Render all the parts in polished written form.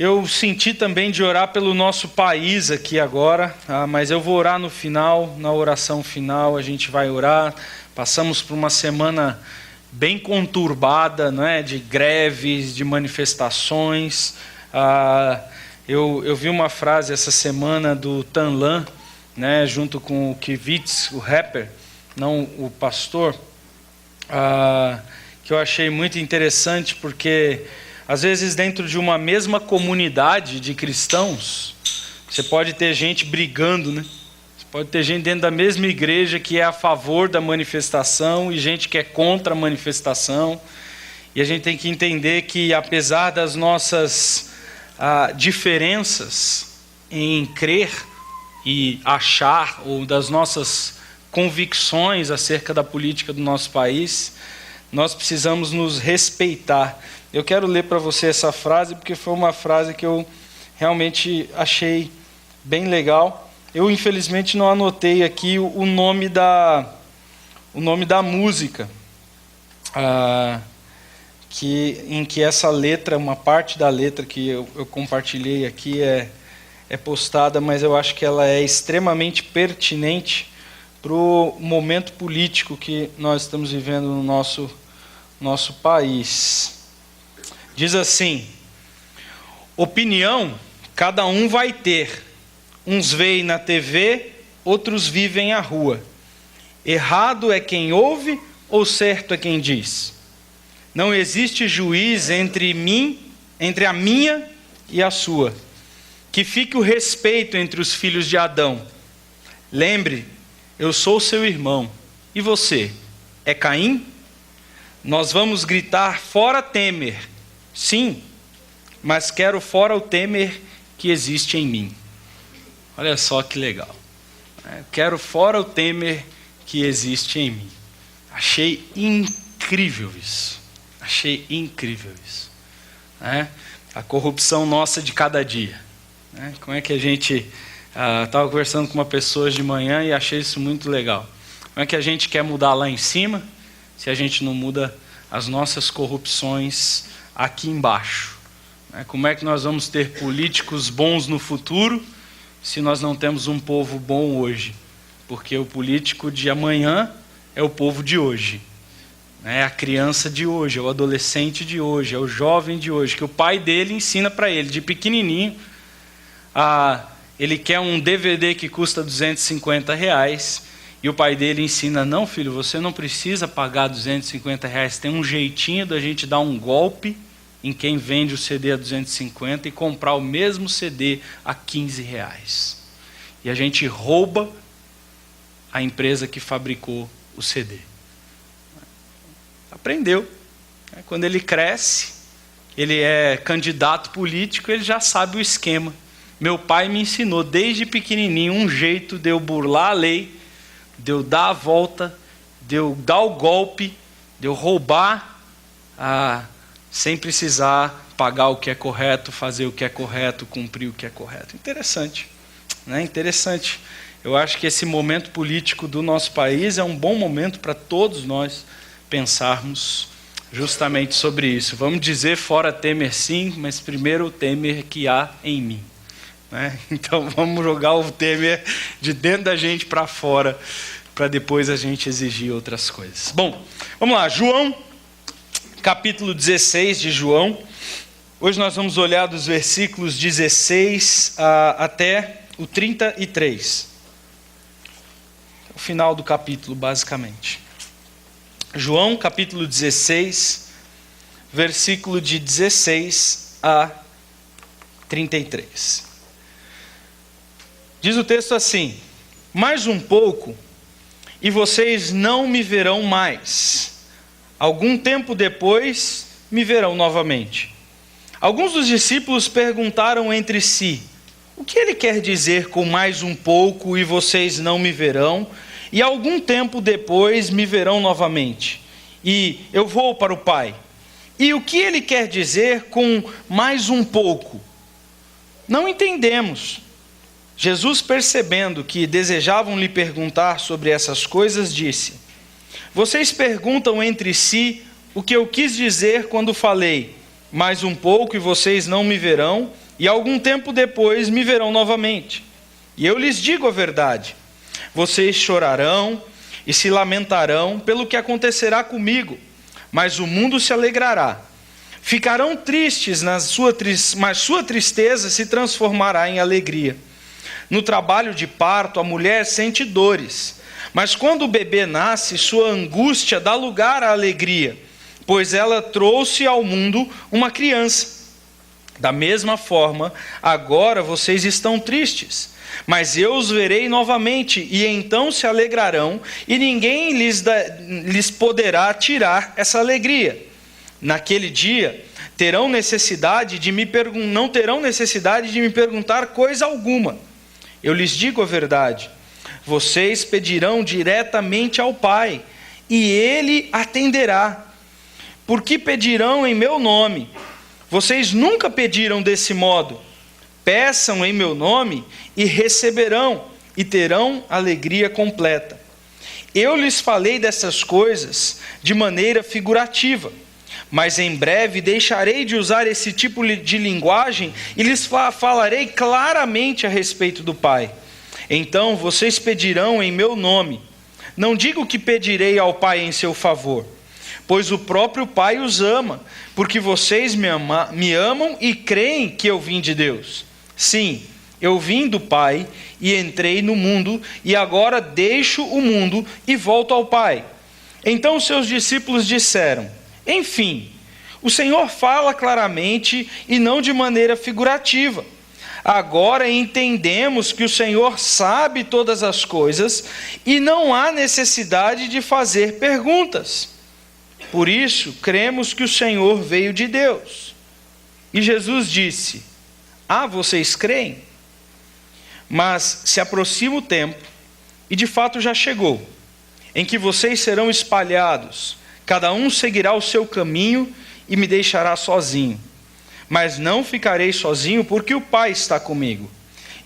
Eu senti também de orar pelo nosso país aqui agora, mas eu vou orar no final, na oração final a gente vai orar. Passamos por uma semana bem conturbada, não é? De greves, de manifestações. Eu vi uma frase essa semana do Tanlan, né, junto com o Kivitz, o rapper, não o pastor, que eu achei muito interessante, porque às vezes dentro de uma mesma comunidade de cristãos, você pode ter gente brigando, né? Você pode ter gente dentro da mesma igreja que é a favor da manifestação e gente que é contra a manifestação. E a gente tem que entender que apesar das nossas diferenças em crer e achar, ou das nossas convicções acerca da política do nosso país, nós precisamos nos respeitar. Eu quero ler para você essa frase, porque foi uma frase que eu realmente achei bem legal. Eu, infelizmente, não anotei aqui o nome da música, em que essa letra, uma parte da letra que eu compartilhei aqui é postada, mas eu acho que ela é extremamente pertinente para o momento político que nós estamos vivendo no nosso país. Diz assim: opinião cada um vai ter, uns veem na TV, outros vivem à rua. Errado é quem ouve ou certo é quem diz? Não existe juiz entre a minha e a sua. Que fique o respeito entre os filhos de Adão. Lembre, eu sou seu irmão. E você, é Caim? Nós vamos gritar fora Temer. Sim, mas quero fora o Temer que existe em mim. Olha só que legal. Quero fora o Temer que existe em mim. Achei incrível isso. Achei incrível isso. A corrupção nossa de cada dia. Como é que a gente... Estava conversando com uma pessoa de manhã e achei isso muito legal. Como é que a gente quer mudar lá em cima se a gente não muda as nossas corrupções aqui embaixo? Como é que nós vamos ter políticos bons no futuro se nós não temos um povo bom hoje? Porque o político de amanhã é o povo de hoje. É a criança de hoje, é o adolescente de hoje, é o jovem de hoje, que o pai dele ensina para ele, de pequenininho, ele quer um DVD que custa R$250, e o pai dele ensina: não, filho, você não precisa pagar R$250, tem um jeitinho da gente dar um golpe em quem vende o CD a 250 e comprar o mesmo CD a R$15. E a gente rouba a empresa que fabricou o CD. Aprendeu. Quando ele cresce, ele é candidato político, ele já sabe o esquema. Meu pai me ensinou desde pequenininho um jeito de eu burlar a lei, de eu dar a volta, de eu dar o golpe, de eu roubar, sem precisar pagar o que é correto, fazer o que é correto, cumprir o que é correto. Interessante, né? Interessante. Eu acho que esse momento político do nosso país é um bom momento para todos nós pensarmos justamente sobre isso. Vamos dizer fora Temer sim, mas primeiro o Temer que há em mim. Então vamos jogar o Temer de dentro da gente para fora, para depois a gente exigir outras coisas. Bom, vamos lá, João, capítulo 16 de João. Hoje nós vamos olhar dos versículos 16 até o 33. O final do capítulo, basicamente. João, capítulo 16, versículo de 16 a 33. Diz o texto assim: mais um pouco, e vocês não me verão mais. Algum tempo depois, me verão novamente. Alguns dos discípulos perguntaram entre si: o que ele quer dizer com mais um pouco e vocês não me verão? E algum tempo depois me verão novamente. E eu vou para o Pai. E o que ele quer dizer com mais um pouco? Não entendemos. Jesus, percebendo que desejavam lhe perguntar sobre essas coisas, disse: vocês perguntam entre si o que eu quis dizer quando falei: mais um pouco e vocês não me verão, e algum tempo depois me verão novamente. E eu lhes digo a verdade: vocês chorarão e se lamentarão pelo que acontecerá comigo, mas o mundo se alegrará. Ficarão tristes, mas sua tristeza se transformará em alegria. No trabalho de parto, a mulher sente dores, mas quando o bebê nasce, sua angústia dá lugar à alegria, pois ela trouxe ao mundo uma criança. Da mesma forma, agora vocês estão tristes, mas eu os verei novamente, e então se alegrarão, e ninguém lhes poderá tirar essa alegria. Naquele dia, não terão necessidade de me perguntar coisa alguma. Eu lhes digo a verdade: vocês pedirão diretamente ao Pai, e Ele atenderá. Porque pedirão em meu nome. Vocês nunca pediram desse modo. Peçam em meu nome e receberão, e terão alegria completa. Eu lhes falei dessas coisas de maneira figurativa, mas em breve deixarei de usar esse tipo de linguagem e lhes falarei claramente a respeito do Pai. Então vocês pedirão em meu nome. Não digo que pedirei ao Pai em seu favor, pois o próprio Pai os ama, porque vocês me amam e creem que eu vim de Deus. Sim, eu vim do Pai e entrei no mundo, e agora deixo o mundo e volto ao Pai. Então seus discípulos disseram: enfim, o Senhor fala claramente e não de maneira figurativa. Agora entendemos que o Senhor sabe todas as coisas e não há necessidade de fazer perguntas. Por isso, cremos que o Senhor veio de Deus. E Jesus disse: vocês creem? Mas se aproxima o tempo, e de fato já chegou, em que vocês serão espalhados, cada um seguirá o seu caminho e me deixará sozinho. Mas não ficarei sozinho, porque o Pai está comigo.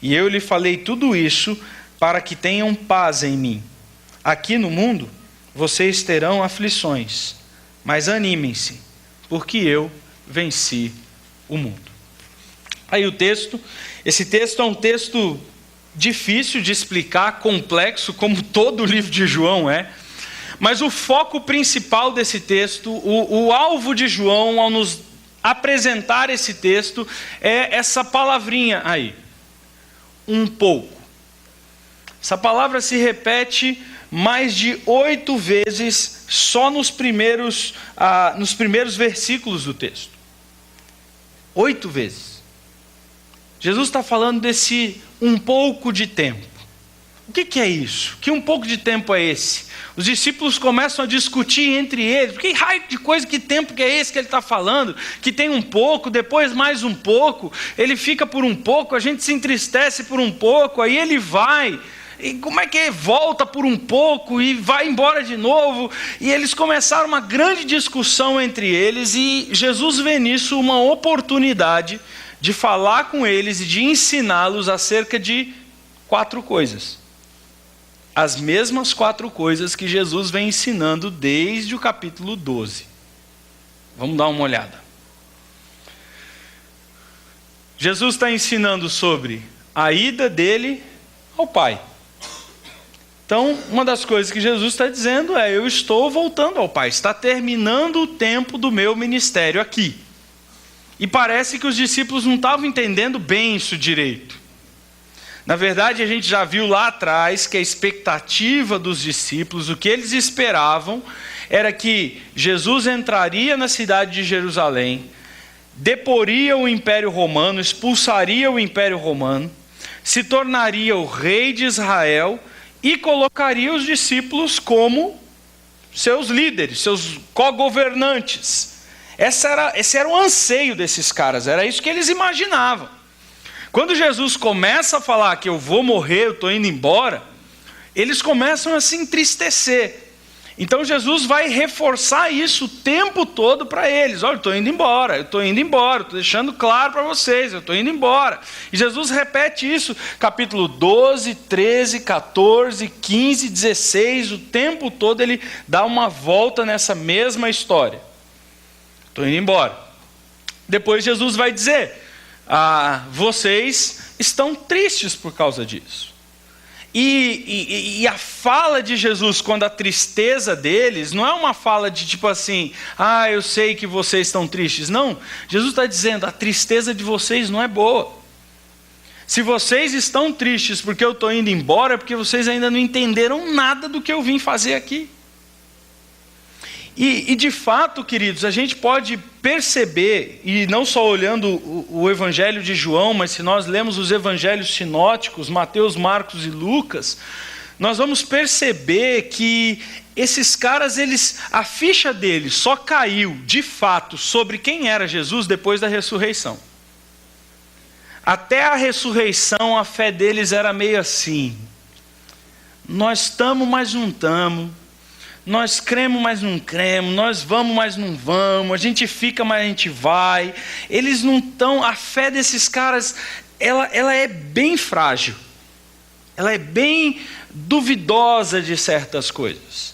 E eu lhe falei tudo isso para que tenham paz em mim. Aqui no mundo vocês terão aflições, mas animem-se, porque eu venci o mundo. Aí o texto, esse texto é um texto difícil de explicar, complexo, como todo o livro de João é, mas o foco principal desse texto, o alvo de João ao nos apresentar esse texto é essa palavrinha aí, um pouco. Essa palavra se repete mais de 8 vezes só nos primeiros versículos do texto. 8 vezes. Jesus está falando desse um pouco de tempo. O que é isso? Que um pouco de tempo é esse? Os discípulos começam a discutir entre eles. Que raio de coisa, que tempo que é esse que ele está falando? Que tem um pouco, depois mais um pouco. Ele fica por um pouco, a gente se entristece por um pouco, aí ele vai. E como é que volta por um pouco e vai embora de novo? E eles começaram uma grande discussão entre eles, e Jesus vê nisso uma oportunidade de falar com eles e de ensiná-los acerca de 4 coisas. As mesmas 4 coisas que Jesus vem ensinando desde o capítulo 12. Vamos dar uma olhada. Jesus está ensinando sobre a ida dele ao Pai. Então, uma das coisas que Jesus está dizendo é: eu estou voltando ao Pai, está terminando o tempo do meu ministério aqui. E parece que os discípulos não estavam entendendo bem isso direito. Na verdade, a gente já viu lá atrás que a expectativa dos discípulos, o que eles esperavam, era que Jesus entraria na cidade de Jerusalém, deporia o Império Romano, expulsaria o Império Romano, se tornaria o rei de Israel e colocaria os discípulos como seus líderes, seus co-governantes. Esse era o anseio desses caras, era isso que eles imaginavam. Quando Jesus começa a falar que eu vou morrer, eu estou indo embora, eles começam a se entristecer. Então Jesus vai reforçar isso o tempo todo para eles. Olha, eu estou indo embora, estou deixando claro para vocês, eu estou indo embora. E Jesus repete isso, capítulo 12, 13, 14, 15, 16, o tempo todo ele dá uma volta nessa mesma história. Estou indo embora. Depois Jesus vai dizer: vocês estão tristes por causa disso. E a fala de Jesus, quando a tristeza deles, não é uma fala de tipo assim, eu sei que vocês estão tristes. Não, Jesus está dizendo, a tristeza de vocês não é boa. Se vocês estão tristes porque eu estou indo embora, é porque vocês ainda não entenderam nada do que eu vim fazer aqui. E de fato, queridos, a gente pode perceber, e não só olhando o Evangelho de João, mas se nós lemos os Evangelhos sinóticos, Mateus, Marcos e Lucas, nós vamos perceber que esses caras, a ficha deles só caiu, de fato, sobre quem era Jesus depois da ressurreição. Até a ressurreição, a fé deles era meio assim, nós estamos, mas não estamos. Nós cremos, mas não cremos, nós vamos, mas não vamos, a gente fica, mas a gente vai. Eles não estão, a fé desses caras, ela é bem frágil, ela é bem duvidosa de certas coisas.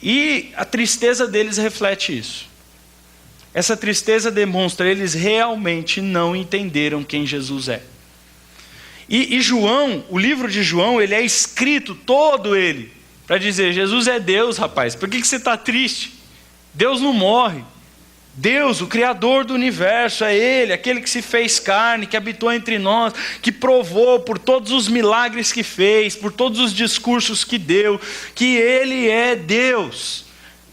E a tristeza deles reflete isso. Essa tristeza demonstra, eles realmente não entenderam quem Jesus é. E João, o livro de João, ele é escrito todo ele, para dizer, Jesus é Deus, rapaz, por que você está triste? Deus não morre. Deus, o Criador do universo, é Ele, aquele que se fez carne, que habitou entre nós, que provou por todos os milagres que fez, por todos os discursos que deu, que Ele é Deus.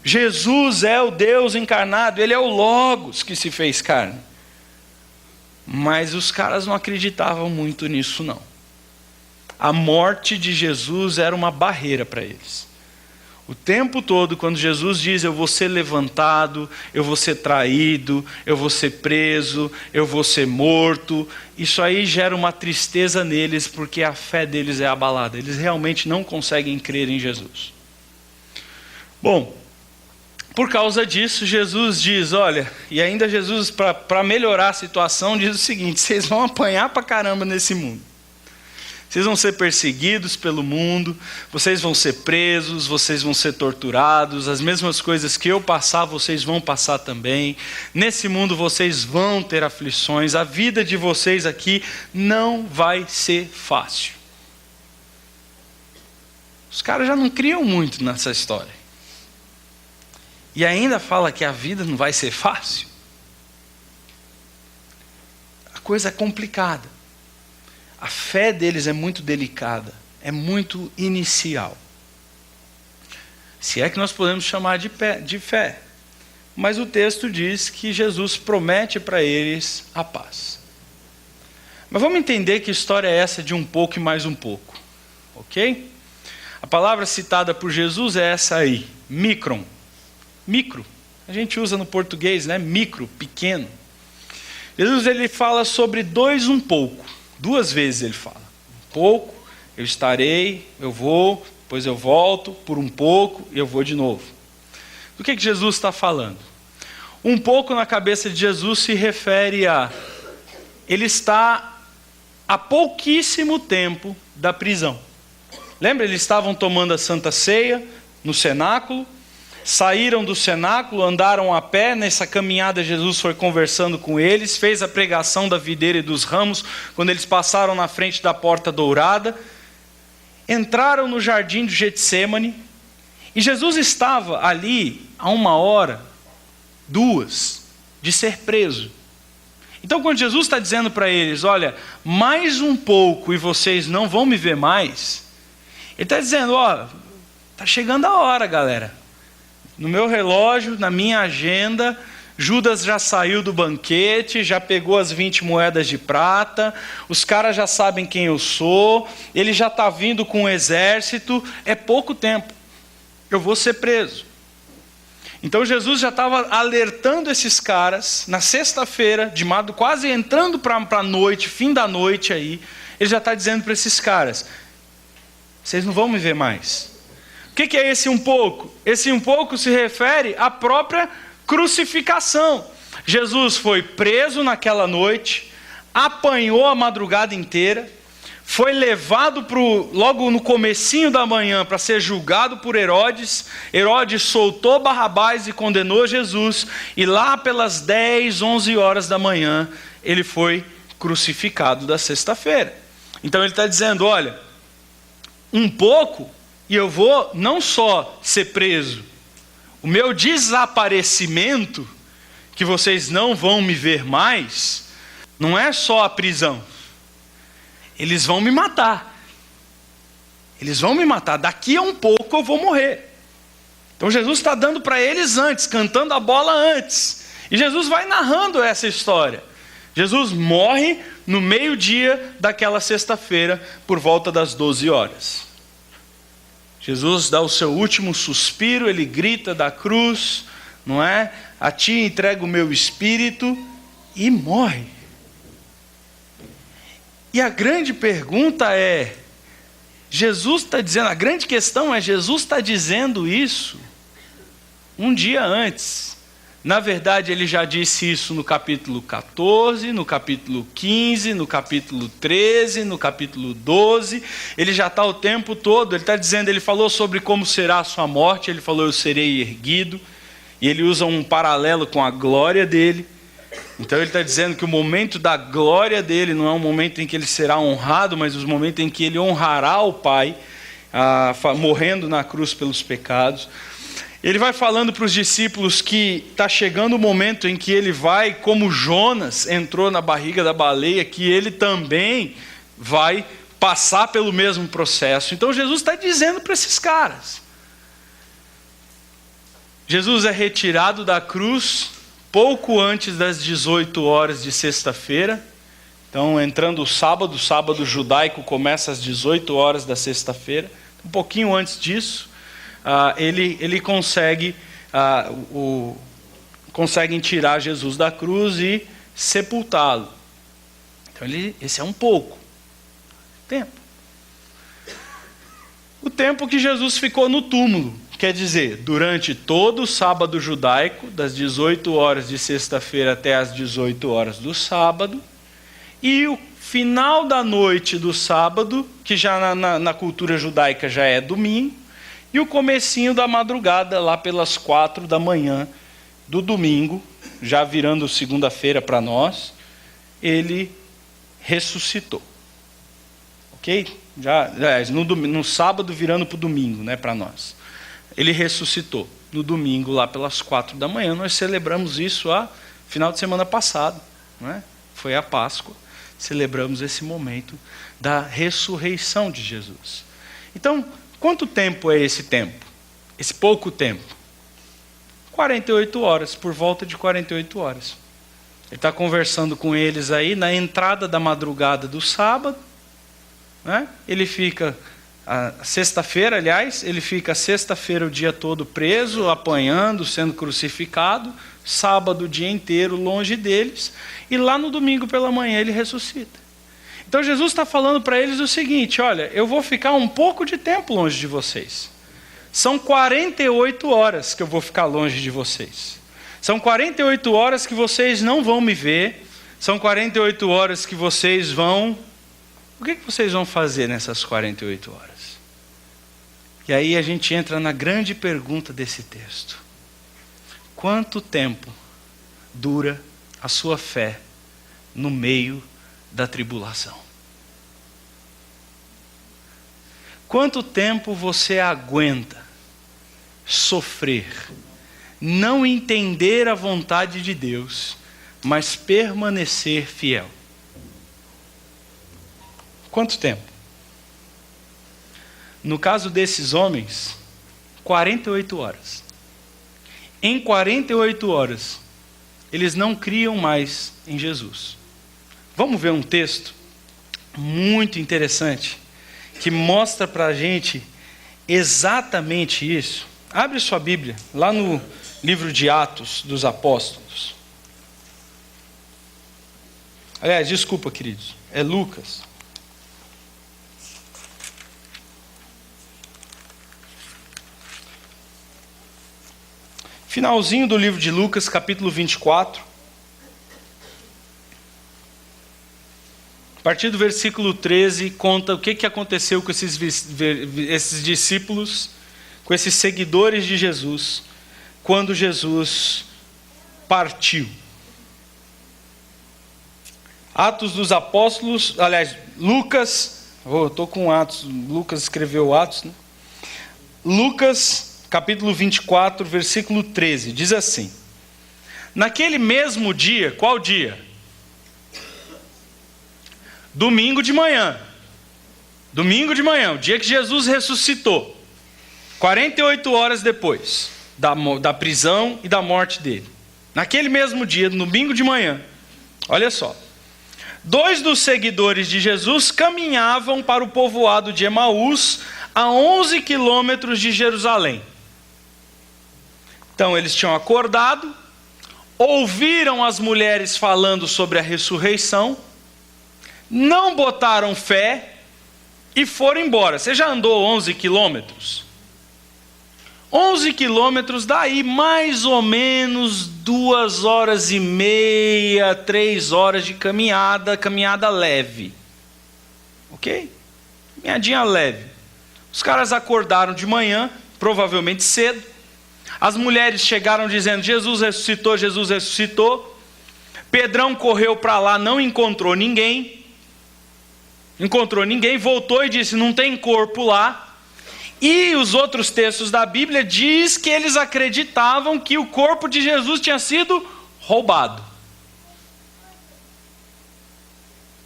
Jesus é o Deus encarnado, Ele é o Logos que se fez carne. Mas os caras não acreditavam muito nisso, não. A morte de Jesus era uma barreira para eles. O tempo todo, quando Jesus diz, eu vou ser levantado, eu vou ser traído, eu vou ser preso, eu vou ser morto, isso aí gera uma tristeza neles, porque a fé deles é abalada. Eles realmente não conseguem crer em Jesus. Bom, por causa disso, Jesus diz, olha, e ainda Jesus, para melhorar a situação, diz o seguinte, vocês vão apanhar para caramba nesse mundo. Vocês vão ser perseguidos pelo mundo, vocês vão ser presos, vocês vão ser torturados, as mesmas coisas que eu passar, vocês vão passar também. Nesse mundo vocês vão ter aflições, a vida de vocês aqui não vai ser fácil. Os caras já não criam muito nessa história. E ainda fala que a vida não vai ser fácil. A coisa é complicada. A fé deles é muito delicada, é muito inicial. Se é que nós podemos chamar de fé. Mas o texto diz que Jesus promete para eles a paz. Mas vamos entender que história é essa de um pouco e mais um pouco. Ok? A palavra citada por Jesus é essa aí, micron. Micro. A gente usa no português, né? Micro, pequeno. Jesus ele fala sobre dois um pouco. Duas vezes ele fala, um pouco, eu estarei, eu vou, depois eu volto, por um pouco, e eu vou de novo. Do que Jesus está falando? Um pouco na cabeça de Jesus se refere a, ele está há pouquíssimo tempo da prisão. Lembra, eles estavam tomando a Santa Ceia no cenáculo, saíram do cenáculo, andaram a pé, nessa caminhada Jesus foi conversando com eles, fez a pregação da videira e dos ramos, quando eles passaram na frente da porta dourada, entraram no jardim do Getsêmani, e Jesus estava ali a 1 hora, 2, de ser preso. Então quando Jesus está dizendo para eles, olha, mais um pouco e vocês não vão me ver mais, ele está dizendo, está chegando a hora, galera. No meu relógio, na minha agenda, Judas já saiu do banquete, já pegou as 20 moedas de prata, os caras já sabem quem eu sou, ele já está vindo com um exército, é pouco tempo, eu vou ser preso. Então Jesus já estava alertando esses caras, na sexta-feira, de madrugada, quase entrando para a noite, fim da noite aí, ele já está dizendo para esses caras, vocês não vão me ver mais. O que é esse um pouco? Esse um pouco se refere à própria crucificação. Jesus foi preso naquela noite, apanhou a madrugada inteira, foi levado logo no comecinho da manhã para ser julgado por Herodes. Herodes soltou Barrabás e condenou Jesus, e lá pelas 10, 11 horas da manhã, ele foi crucificado da sexta-feira. Então ele está dizendo, olha, um pouco e eu vou não só ser preso, o meu desaparecimento, que vocês não vão me ver mais, não é só a prisão. Eles vão me matar. Eles vão me matar. Daqui a um pouco eu vou morrer. Então Jesus está dando para eles antes, cantando a bola antes. E Jesus vai narrando essa história. Jesus morre no meio-dia daquela sexta-feira, por volta das 12 horas. Jesus dá o seu último suspiro, ele grita da cruz, não é? A ti entrego o meu espírito, e morre. E a grande pergunta é, Jesus está dizendo, a grande questão é, Jesus está dizendo isso um dia antes. Na verdade, ele já disse isso no capítulo 14, no capítulo 15, no capítulo 13, no capítulo 12. Ele já está o tempo todo, ele está dizendo, ele falou sobre como será a sua morte, ele falou, eu serei erguido. E ele usa um paralelo com a glória dele. Então ele está dizendo que o momento da glória dele não é um momento em que ele será honrado, mas o momento em que ele honrará o Pai, morrendo na cruz pelos pecados. Ele vai falando para os discípulos que está chegando o momento em que ele vai, como Jonas entrou na barriga da baleia, que ele também vai passar pelo mesmo processo. Então Jesus está dizendo para esses caras. Jesus é retirado da cruz pouco antes das 18 horas de sexta-feira. Então, entrando o sábado judaico começa às 18 horas da sexta-feira. Um pouquinho antes disso, ele conseguem tirar Jesus da cruz e sepultá-lo. Então, esse é um pouco tempo. O tempo que Jesus ficou no túmulo. Quer dizer, durante todo o sábado judaico, das 18 horas de sexta-feira até as 18 horas do sábado, e o final da noite do sábado, que já na cultura judaica já é domingo, e o comecinho da madrugada, lá pelas 4 da manhã do domingo, já virando segunda-feira para nós, ele ressuscitou. Ok? No sábado virando para o domingo, né, para nós. Ele ressuscitou no domingo, lá pelas 4 da manhã. Nós celebramos isso final de semana passado, não é? Foi a Páscoa. Celebramos esse momento da ressurreição de Jesus. Então, quanto tempo é esse tempo? Esse pouco tempo? 48 horas, por volta de 48 horas. Ele está conversando com eles aí na entrada da madrugada do sábado, né? Ele fica... sexta-feira, aliás, ele fica sexta-feira o dia todo preso, apanhando, sendo crucificado, sábado o dia inteiro longe deles, e lá no domingo pela manhã ele ressuscita. Então Jesus está falando para eles o seguinte, olha, eu vou ficar um pouco de tempo longe de vocês. São 48 horas que eu vou ficar longe de vocês. São 48 horas que vocês não vão me ver, são 48 horas que vocês vão... O que vocês vão fazer nessas 48 horas? E aí a gente entra na grande pergunta desse texto. Quanto tempo dura a sua fé no meio da tribulação? Quanto tempo você aguenta sofrer, não entender a vontade de Deus, mas permanecer fiel? Quanto tempo? No caso desses homens, 48 horas. Em 48 horas, eles não criam mais em Jesus. Vamos ver um texto muito interessante, que mostra para a gente exatamente isso. Abre sua Bíblia, lá no livro de Atos dos Apóstolos. Aliás, desculpa, queridos, é Lucas. Finalzinho do livro de Lucas, capítulo 24. A partir do versículo 13, conta o que aconteceu com esses discípulos, com esses seguidores de Jesus, quando Jesus partiu. Atos dos Apóstolos, aliás, Lucas, estou com Atos, Lucas escreveu Atos, né? Lucas, capítulo 24, versículo 13, diz assim: naquele mesmo dia, qual dia? Domingo de manhã, o dia que Jesus ressuscitou, 48 horas depois da prisão e da morte dele. Naquele mesmo dia, domingo de manhã, olha só, 2 dos seguidores de Jesus caminhavam para o povoado de Emaús, a 11 quilômetros de Jerusalém. Então eles tinham acordado, ouviram as mulheres falando sobre a ressurreição, não botaram fé e foram embora. Você já andou 11 quilômetros? 11 quilômetros, daí mais ou menos 2 horas e meia, 3 horas de caminhada leve. Ok? Caminhadinha leve. Os caras acordaram de manhã, provavelmente cedo. As mulheres chegaram dizendo: Jesus ressuscitou, Jesus ressuscitou. Pedrão correu para lá, não encontrou ninguém. Voltou e disse: não tem corpo lá. E os outros textos da Bíblia diz que eles acreditavam que o corpo de Jesus tinha sido roubado.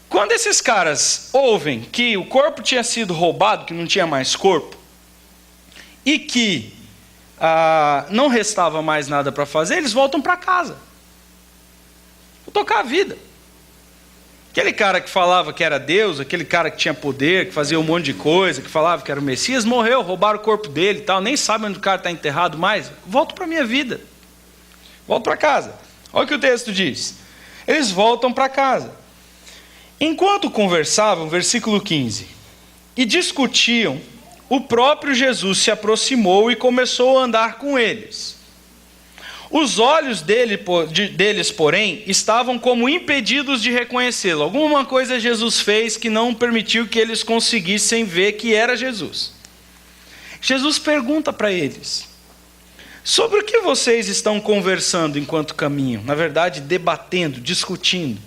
Quando esses caras ouvem que o corpo tinha sido roubado, que não tinha mais corpo, e que não restava mais nada para fazer, eles voltam para casa. Vou tocar a vida. Aquele cara que falava que era Deus, aquele cara que tinha poder, que fazia um monte de coisa, que falava que era o Messias, morreu, roubaram o corpo dele e tal, nem sabe onde o cara está enterrado mais. Volto para a minha vida. Volto para casa. Olha o que o texto diz. Eles voltam para casa. Enquanto conversavam, versículo 15, e discutiam, o próprio Jesus se aproximou e começou a andar com eles. Os olhos deles, porém, estavam como impedidos de reconhecê-lo. Alguma coisa Jesus fez que não permitiu que eles conseguissem ver que era Jesus. Jesus pergunta para eles: sobre o que vocês estão conversando enquanto caminham? Na verdade, debatendo, discutindo.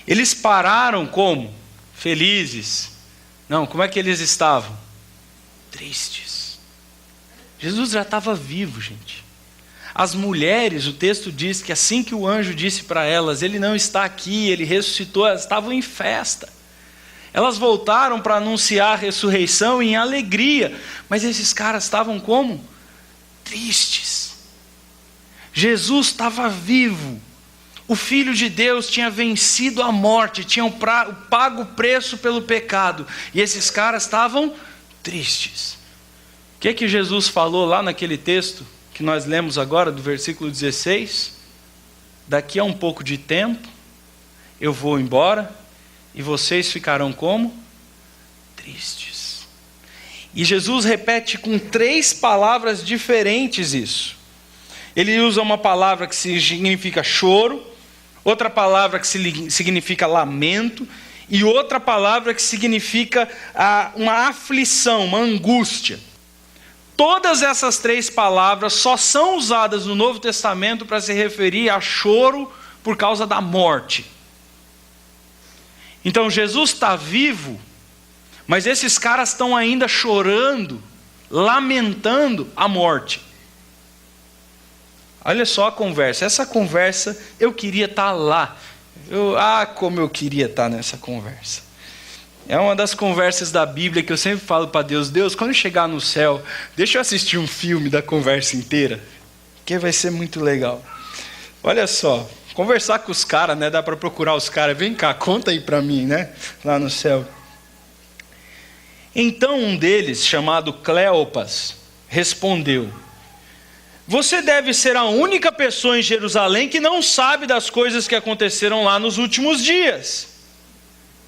Eles pararam como? Felizes. Não, como é que eles estavam? Tristes. Jesus já estava vivo, gente. As mulheres, o texto diz que assim que o anjo disse para elas: ele não está aqui, ele ressuscitou, elas estavam em festa. Elas voltaram para anunciar a ressurreição em alegria, mas esses caras estavam como? Tristes. Jesus estava vivo. O Filho de Deus tinha vencido a morte, tinham pago o preço pelo pecado, e esses caras estavam tristes. O que Jesus falou lá naquele texto que nós lemos agora, do versículo 16, daqui a um pouco de tempo, eu vou embora, e vocês ficarão como? Tristes. E Jesus repete com 3 palavras diferentes isso. Ele usa uma palavra que significa choro, outra palavra que significa lamento, e outra palavra que significa uma aflição, uma angústia. Todas essas 3 palavras só são usadas no Novo Testamento para se referir a choro por causa da morte. Então Jesus está vivo, mas esses caras estão ainda chorando, lamentando a morte. Olha só a conversa. Essa conversa, eu queria estar lá. Como eu queria estar nessa conversa. É uma das conversas da Bíblia que eu sempre falo para Deus: Deus, quando eu chegar no céu, deixa eu assistir um filme da conversa inteira, que vai ser muito legal. Olha só, conversar com os caras, né? Dá para procurar os caras. Vem cá, conta aí para mim, né? Lá no céu. Então um deles, chamado Cleopas, respondeu: você deve ser a única pessoa em Jerusalém que não sabe das coisas que aconteceram lá nos últimos dias.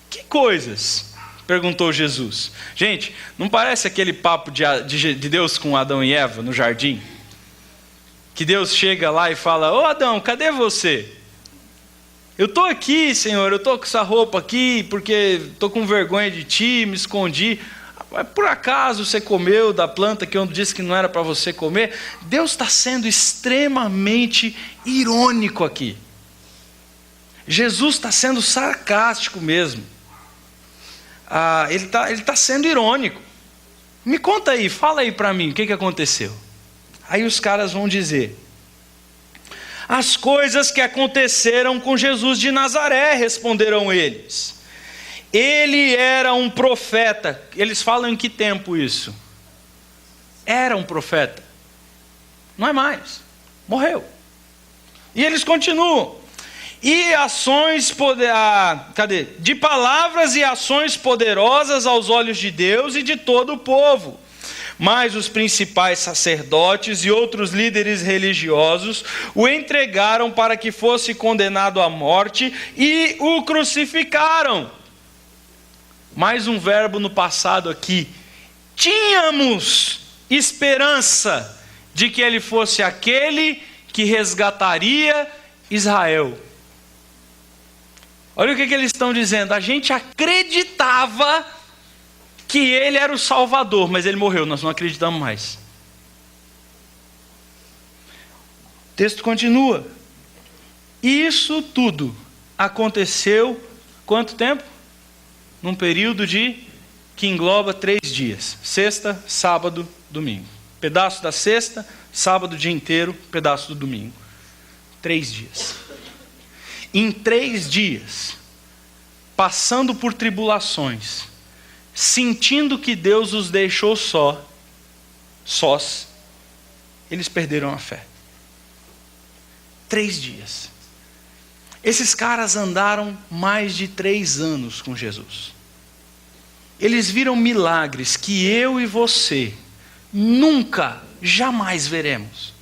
Que coisas? Perguntou Jesus. Gente, não parece aquele papo de Deus com Adão e Eva no jardim? Que Deus chega lá e fala: ô Adão, cadê você? Eu estou aqui, Senhor, eu estou com essa roupa aqui porque estou com vergonha de ti, me escondi. Mas por acaso você comeu da planta que eu disse que não era para você comer? Deus está sendo extremamente irônico aqui. Jesus está sendo sarcástico mesmo. Ele tá sendo irônico. Me conta aí, fala aí para mim, o que aconteceu? Aí os caras vão dizer: as coisas que aconteceram com Jesus de Nazaré, responderam eles. Ele era um profeta. Eles falam em que tempo isso? Era um profeta. Não é mais. Morreu. E eles continuam. E ações de palavras e ações poderosas aos olhos de Deus e de todo o povo. Mas os principais sacerdotes e outros líderes religiosos o entregaram para que fosse condenado à morte e o crucificaram. Mais um verbo no passado aqui. Tínhamos esperança de que ele fosse aquele que resgataria Israel. Olha o que eles estão dizendo. A gente acreditava que ele era o Salvador, mas ele morreu, nós não acreditamos mais. O texto continua. Isso tudo aconteceu quanto tempo? Num período que engloba 3 dias. Sexta, sábado, domingo. Pedaço da sexta, sábado o dia inteiro, pedaço do domingo. 3 dias. Em 3 dias, passando por tribulações, sentindo que Deus os deixou sós, eles perderam a fé. 3 dias. Esses caras andaram mais de 3 anos com Jesus. Eles viram milagres que eu e você nunca, jamais veremos.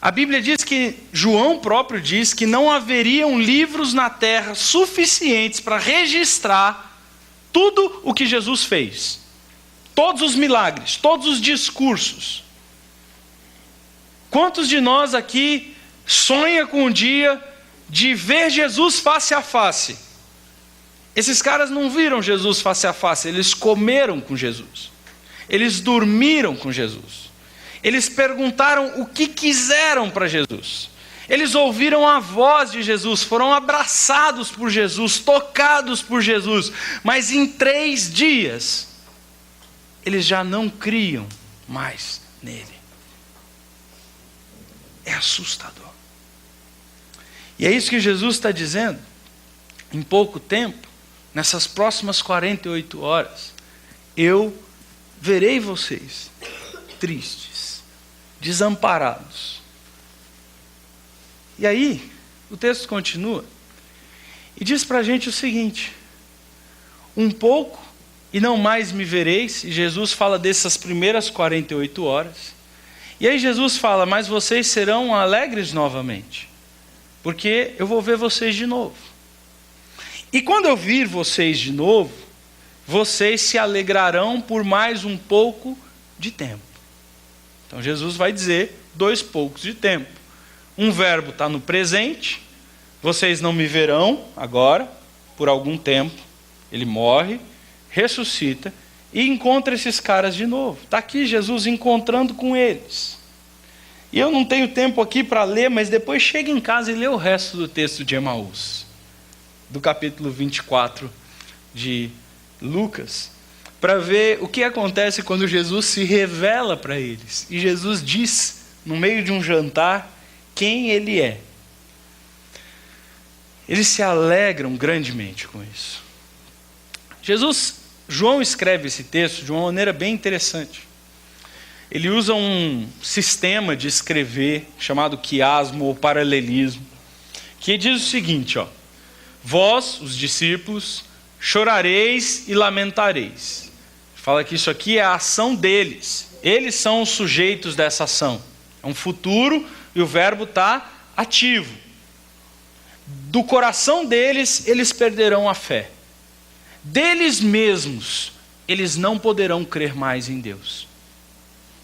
A Bíblia diz que, João próprio diz que não haveriam livros na terra suficientes para registrar tudo o que Jesus fez. Todos os milagres, todos os discursos. Quantos de nós aqui sonha com um dia de ver Jesus face a face? Esses caras não viram Jesus face a face, eles comeram com Jesus. Eles dormiram com Jesus. Eles perguntaram o que quiseram para Jesus. Eles ouviram a voz de Jesus, foram abraçados por Jesus, tocados por Jesus. Mas em 3 dias, eles já não criam mais nele. É assustador. E é isso que Jesus está dizendo. Em pouco tempo, nessas próximas 48 horas, eu verei vocês tristes, desamparados. E aí, o texto continua e diz para a gente o seguinte: um pouco e não mais me vereis. E Jesus fala dessas primeiras 48 horas. E aí Jesus fala: mas vocês serão alegres novamente, porque eu vou ver vocês de novo. E quando eu vir vocês de novo, vocês se alegrarão por mais um pouco de tempo. Então Jesus vai dizer 2 poucos de tempo. Um verbo está no presente. Vocês não me verão agora, por algum tempo. Ele morre, ressuscita e encontra esses caras de novo. Está aqui Jesus encontrando com eles. E eu não tenho tempo aqui para ler, mas depois chega em casa e lê o resto do texto de Emaús, do capítulo 24 de Lucas, para ver o que acontece quando Jesus se revela para eles. E Jesus diz, no meio de um jantar, quem ele é. Eles se alegram grandemente com isso. João escreve esse texto de uma maneira bem interessante. Ele usa um sistema de escrever chamado quiasmo ou paralelismo, que diz o seguinte, vós, os discípulos, chorareis e lamentareis. Fala que isso aqui é a ação deles. Eles são os sujeitos dessa ação. É um futuro e o verbo está ativo. Do coração deles, eles perderão a fé. Deles mesmos, eles não poderão crer mais em Deus.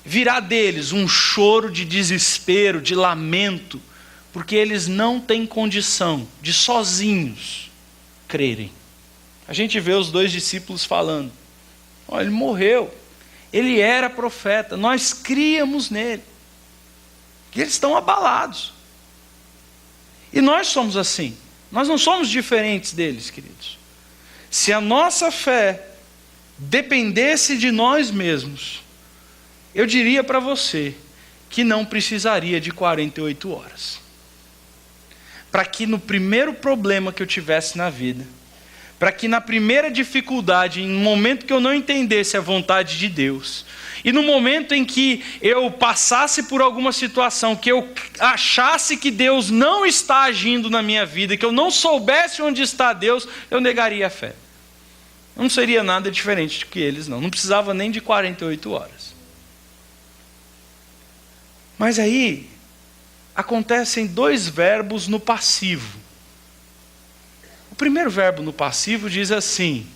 Virá deles um choro de desespero, de lamento, porque eles não têm condição de sozinhos crerem. A gente vê os 2 discípulos falando: ele morreu, ele era profeta, nós críamos nele. E eles estão abalados. E nós somos assim. Nós não somos diferentes deles, queridos. Se a nossa fé dependesse de nós mesmos, eu diria para você que não precisaria de 48 horas. Para que no primeiro problema que eu tivesse na vida, para que na primeira dificuldade, em um momento que eu não entendesse a vontade de Deus, e no momento em que eu passasse por alguma situação, que eu achasse que Deus não está agindo na minha vida, que eu não soubesse onde está Deus, eu negaria a fé. Eu não seria nada diferente do que eles, não precisava nem de 48 horas. Mas aí, acontecem dois verbos no passivo. O primeiro verbo no passivo diz assim: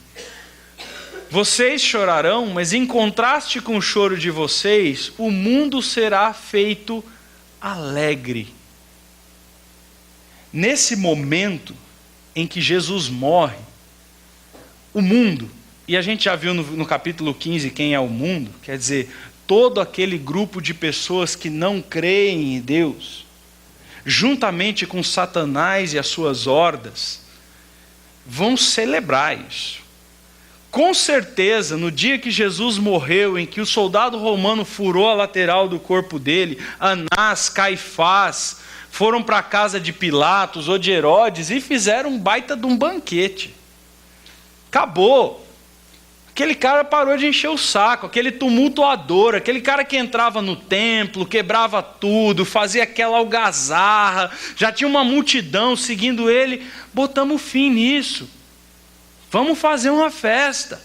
vocês chorarão, mas em contraste com o choro de vocês, o mundo será feito alegre. Nesse momento em que Jesus morre, o mundo, e a gente já viu no capítulo 15 quem é o mundo, quer dizer, todo aquele grupo de pessoas que não creem em Deus, juntamente com Satanás e as suas hordas, vão celebrar isso. Com certeza, no dia que Jesus morreu, em que o soldado romano furou a lateral do corpo dele, Anás, Caifás, foram para a casa de Pilatos ou de Herodes e fizeram um baita de um banquete. Acabou. Aquele cara parou de encher o saco, aquele tumultuador, aquele cara que entrava no templo, quebrava tudo, fazia aquela algazarra, já tinha uma multidão seguindo ele. Botamos fim nisso. Vamos fazer uma festa.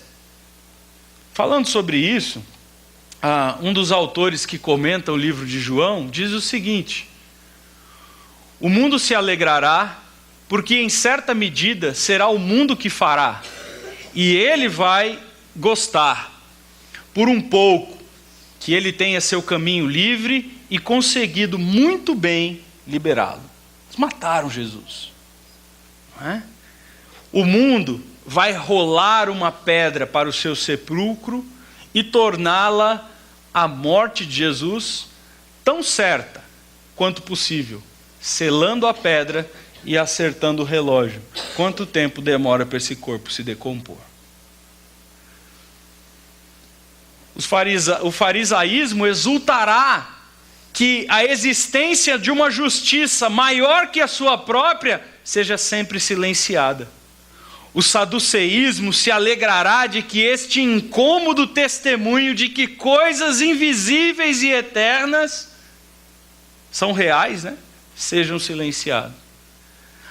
Falando sobre isso, um dos autores que comenta o livro de João diz o seguinte: o mundo se alegrará, porque em certa medida será o mundo que fará, e ele vai gostar, por um pouco, que ele tenha seu caminho livre e conseguido muito bem liberá-lo. Eles mataram Jesus. Não é? O mundo vai rolar uma pedra para o seu sepulcro e torná-la, a morte de Jesus, tão certa quanto possível, selando a pedra e acertando o relógio. Quanto tempo demora para esse corpo se decompor? O farisaísmo exultará que a existência de uma justiça maior que a sua própria seja sempre silenciada. O saduceísmo se alegrará de que este incômodo testemunho de que coisas invisíveis e eternas são reais, sejam silenciados.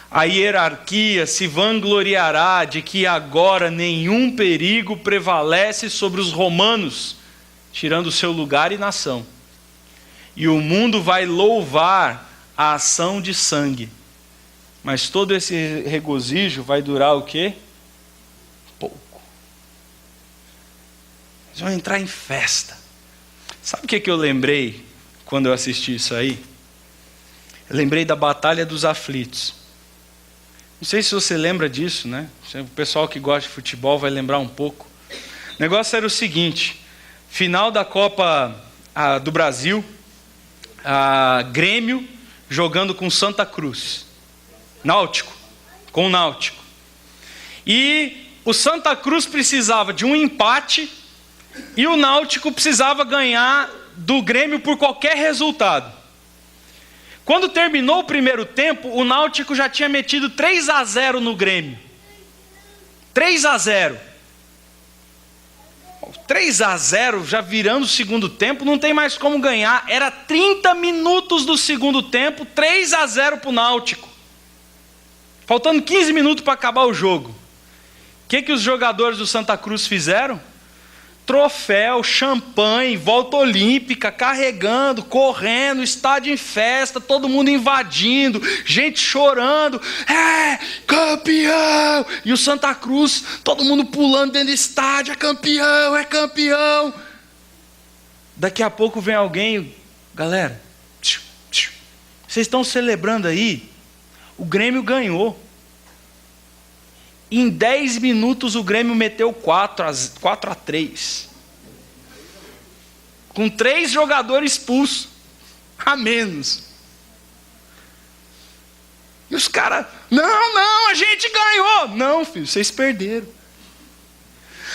A hierarquia se vangloriará de que agora nenhum perigo prevalece sobre os romanos, tirando seu lugar e nação. E o mundo vai louvar a ação de sangue. Mas todo esse regozijo vai durar o quê? Pouco. Eles vão entrar em festa. Sabe o que eu lembrei quando eu assisti isso aí? Eu lembrei da Batalha dos Aflitos. Não sei se você lembra disso, O pessoal que gosta de futebol vai lembrar um pouco. O negócio era o seguinte: final da Copa do Brasil, Grêmio jogando com Santa Cruz. Com o Náutico. E o Santa Cruz precisava de um empate e o Náutico precisava ganhar do Grêmio por qualquer resultado. Quando terminou o primeiro tempo, o Náutico já tinha metido 3-0 no Grêmio. 3-0. 3-0, já virando o segundo tempo, não tem mais como ganhar. Era 30 minutos do segundo tempo, 3-0 para o Náutico. Faltando 15 minutos para acabar o jogo. O que os jogadores do Santa Cruz fizeram? Troféu, champanhe, volta olímpica, carregando, correndo, estádio em festa, todo mundo invadindo, gente chorando, campeão! E o Santa Cruz, todo mundo pulando dentro do estádio, é campeão! Daqui a pouco vem alguém, galera, vocês estão celebrando aí? O Grêmio ganhou. Em 10 minutos o Grêmio meteu 4-3. Com 3 jogadores expulsos. A menos. E os caras, não, a gente ganhou. Não, filho, vocês perderam.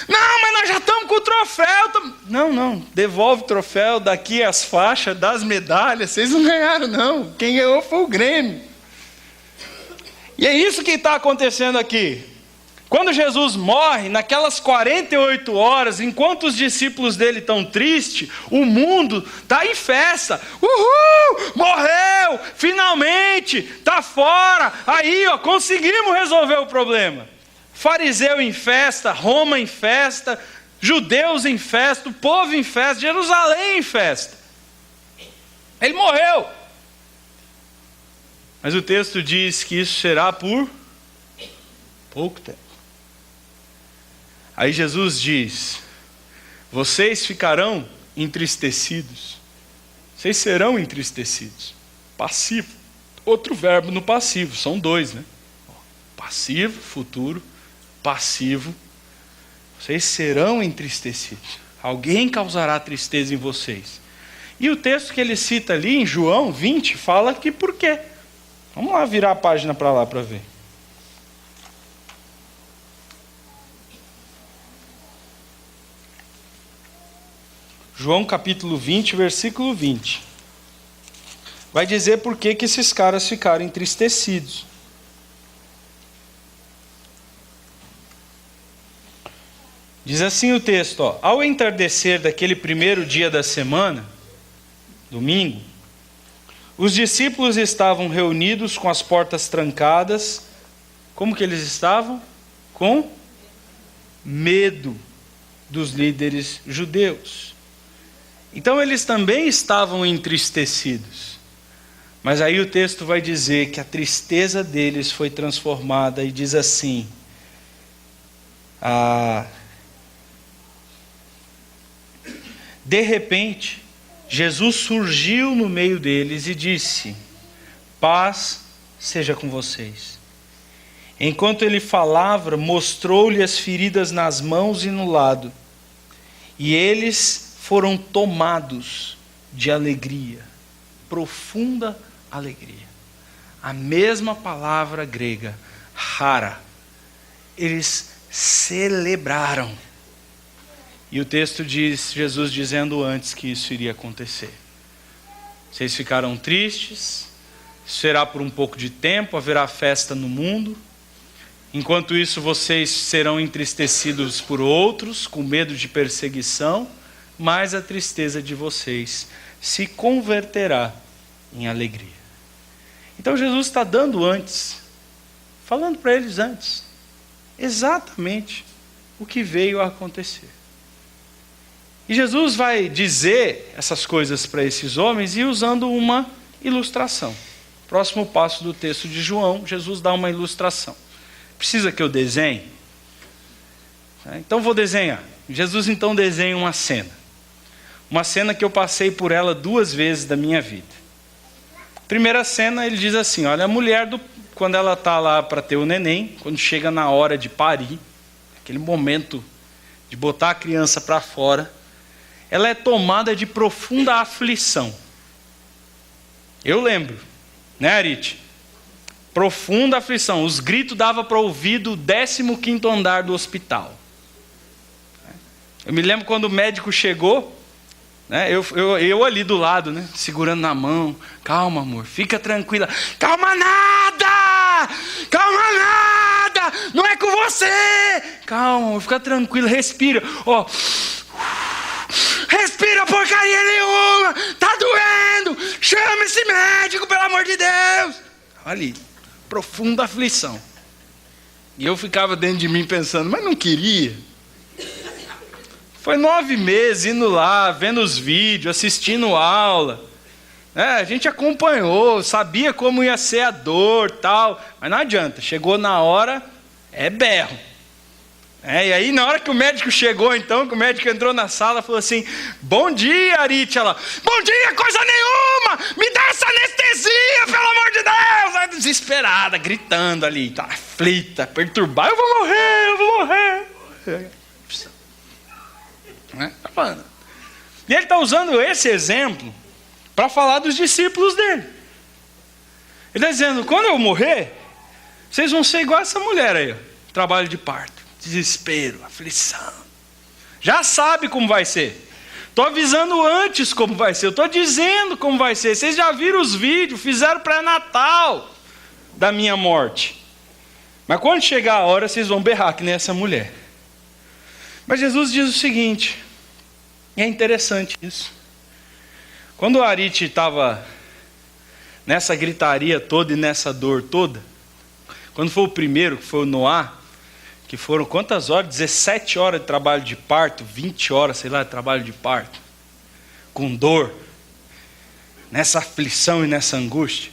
Não, mas nós já estamos com o troféu. Não, devolve o troféu, daqui as faixas, das medalhas. Vocês não ganharam, não. Quem ganhou foi o Grêmio. E é isso que está acontecendo aqui. Quando Jesus morre, naquelas 48 horas, enquanto os discípulos dele estão tristes, o mundo está em festa. Uhul! Morreu! Finalmente! Está fora! Aí, conseguimos resolver o problema. Fariseu em festa, Roma em festa, judeus em festa, o povo em festa, Jerusalém em festa. Ele morreu. Mas o texto diz que isso será por pouco tempo. Aí Jesus diz: vocês ficarão entristecidos. Vocês serão entristecidos. Passivo. Outro verbo no passivo, são dois, né? Passivo, futuro. Passivo, vocês serão entristecidos. Alguém causará tristeza em vocês. E o texto que ele cita ali em João 20 fala que por quê? Vamos lá virar a página para lá para ver. João capítulo 20, versículo 20. Vai dizer por que esses caras ficaram entristecidos. Diz assim o texto, ao entardecer daquele primeiro dia da semana, domingo, os discípulos estavam reunidos com as portas trancadas. Como que eles estavam? Com medo dos líderes judeus. Então eles também estavam entristecidos. Mas aí o texto vai dizer que a tristeza deles foi transformada e diz assim: de repente, Jesus surgiu no meio deles e disse: paz seja com vocês. Enquanto ele falava, mostrou-lhe as feridas nas mãos e no lado. E eles foram tomados de alegria, profunda alegria. A mesma palavra grega, chara. Eles celebraram. E o texto diz, Jesus dizendo antes que isso iria acontecer. Vocês ficaram tristes, será por um pouco de tempo, haverá festa no mundo. Enquanto isso, vocês serão entristecidos por outros, com medo de perseguição, mas a tristeza de vocês se converterá em alegria. Então Jesus está dando antes, falando para eles antes, exatamente o que veio a acontecer. E Jesus vai dizer essas coisas para esses homens e usando uma ilustração. Próximo passo do texto de João, Jesus dá uma ilustração. Precisa que eu desenhe? Então vou desenhar. Jesus então desenha uma cena. Uma cena que eu passei por ela 2 vezes da minha vida. Primeira cena, ele diz assim, olha, a mulher, quando ela está lá para ter o neném, quando chega na hora de parir, aquele momento de botar a criança para fora, ela é tomada de profunda aflição. Eu lembro, né, Arite? Profunda aflição. Os gritos davam para ouvir do 15º andar do hospital. Eu me lembro quando o médico chegou, né, eu ali do lado, né, segurando na mão. Calma, amor, fica tranquila. Calma nada! Calma nada! Não é com você! Calma, amor, fica tranquila, respira. Ó. Respira porcaria nenhuma! Tá doendo! Chama esse médico, pelo amor de Deus! Ali, profunda aflição. E eu ficava dentro de mim pensando, mas não queria. Foi 9 meses indo lá, vendo os vídeos, assistindo aula. A gente acompanhou, sabia como ia ser a dor e tal. Mas não adianta, chegou na hora, é berro. E aí na hora que o médico chegou então, que o médico entrou na sala, falou assim, bom dia, Arite. Ela, bom dia, coisa nenhuma, me dá essa anestesia, pelo amor de Deus. Aí, desesperada, gritando ali, tá aflita, perturbada, eu vou morrer. E ele está usando esse exemplo para falar dos discípulos dele. Ele está dizendo, quando eu morrer, vocês vão ser igual essa mulher aí, ó. Trabalho de parto, desespero, aflição. Já sabe como vai ser. Estou avisando antes como vai ser, eu estou dizendo como vai ser. Vocês já viram os vídeos, fizeram pré-natal da minha morte. Mas quando chegar a hora, vocês vão berrar que nem essa mulher. Mas Jesus diz o seguinte, e é interessante isso. Quando o Arite estava nessa gritaria toda e nessa dor toda, quando foi o primeiro, que foi o Noá, que foram quantas horas? 17 horas de trabalho de parto, 20 horas, sei lá, de trabalho de parto, com dor, nessa aflição e nessa angústia.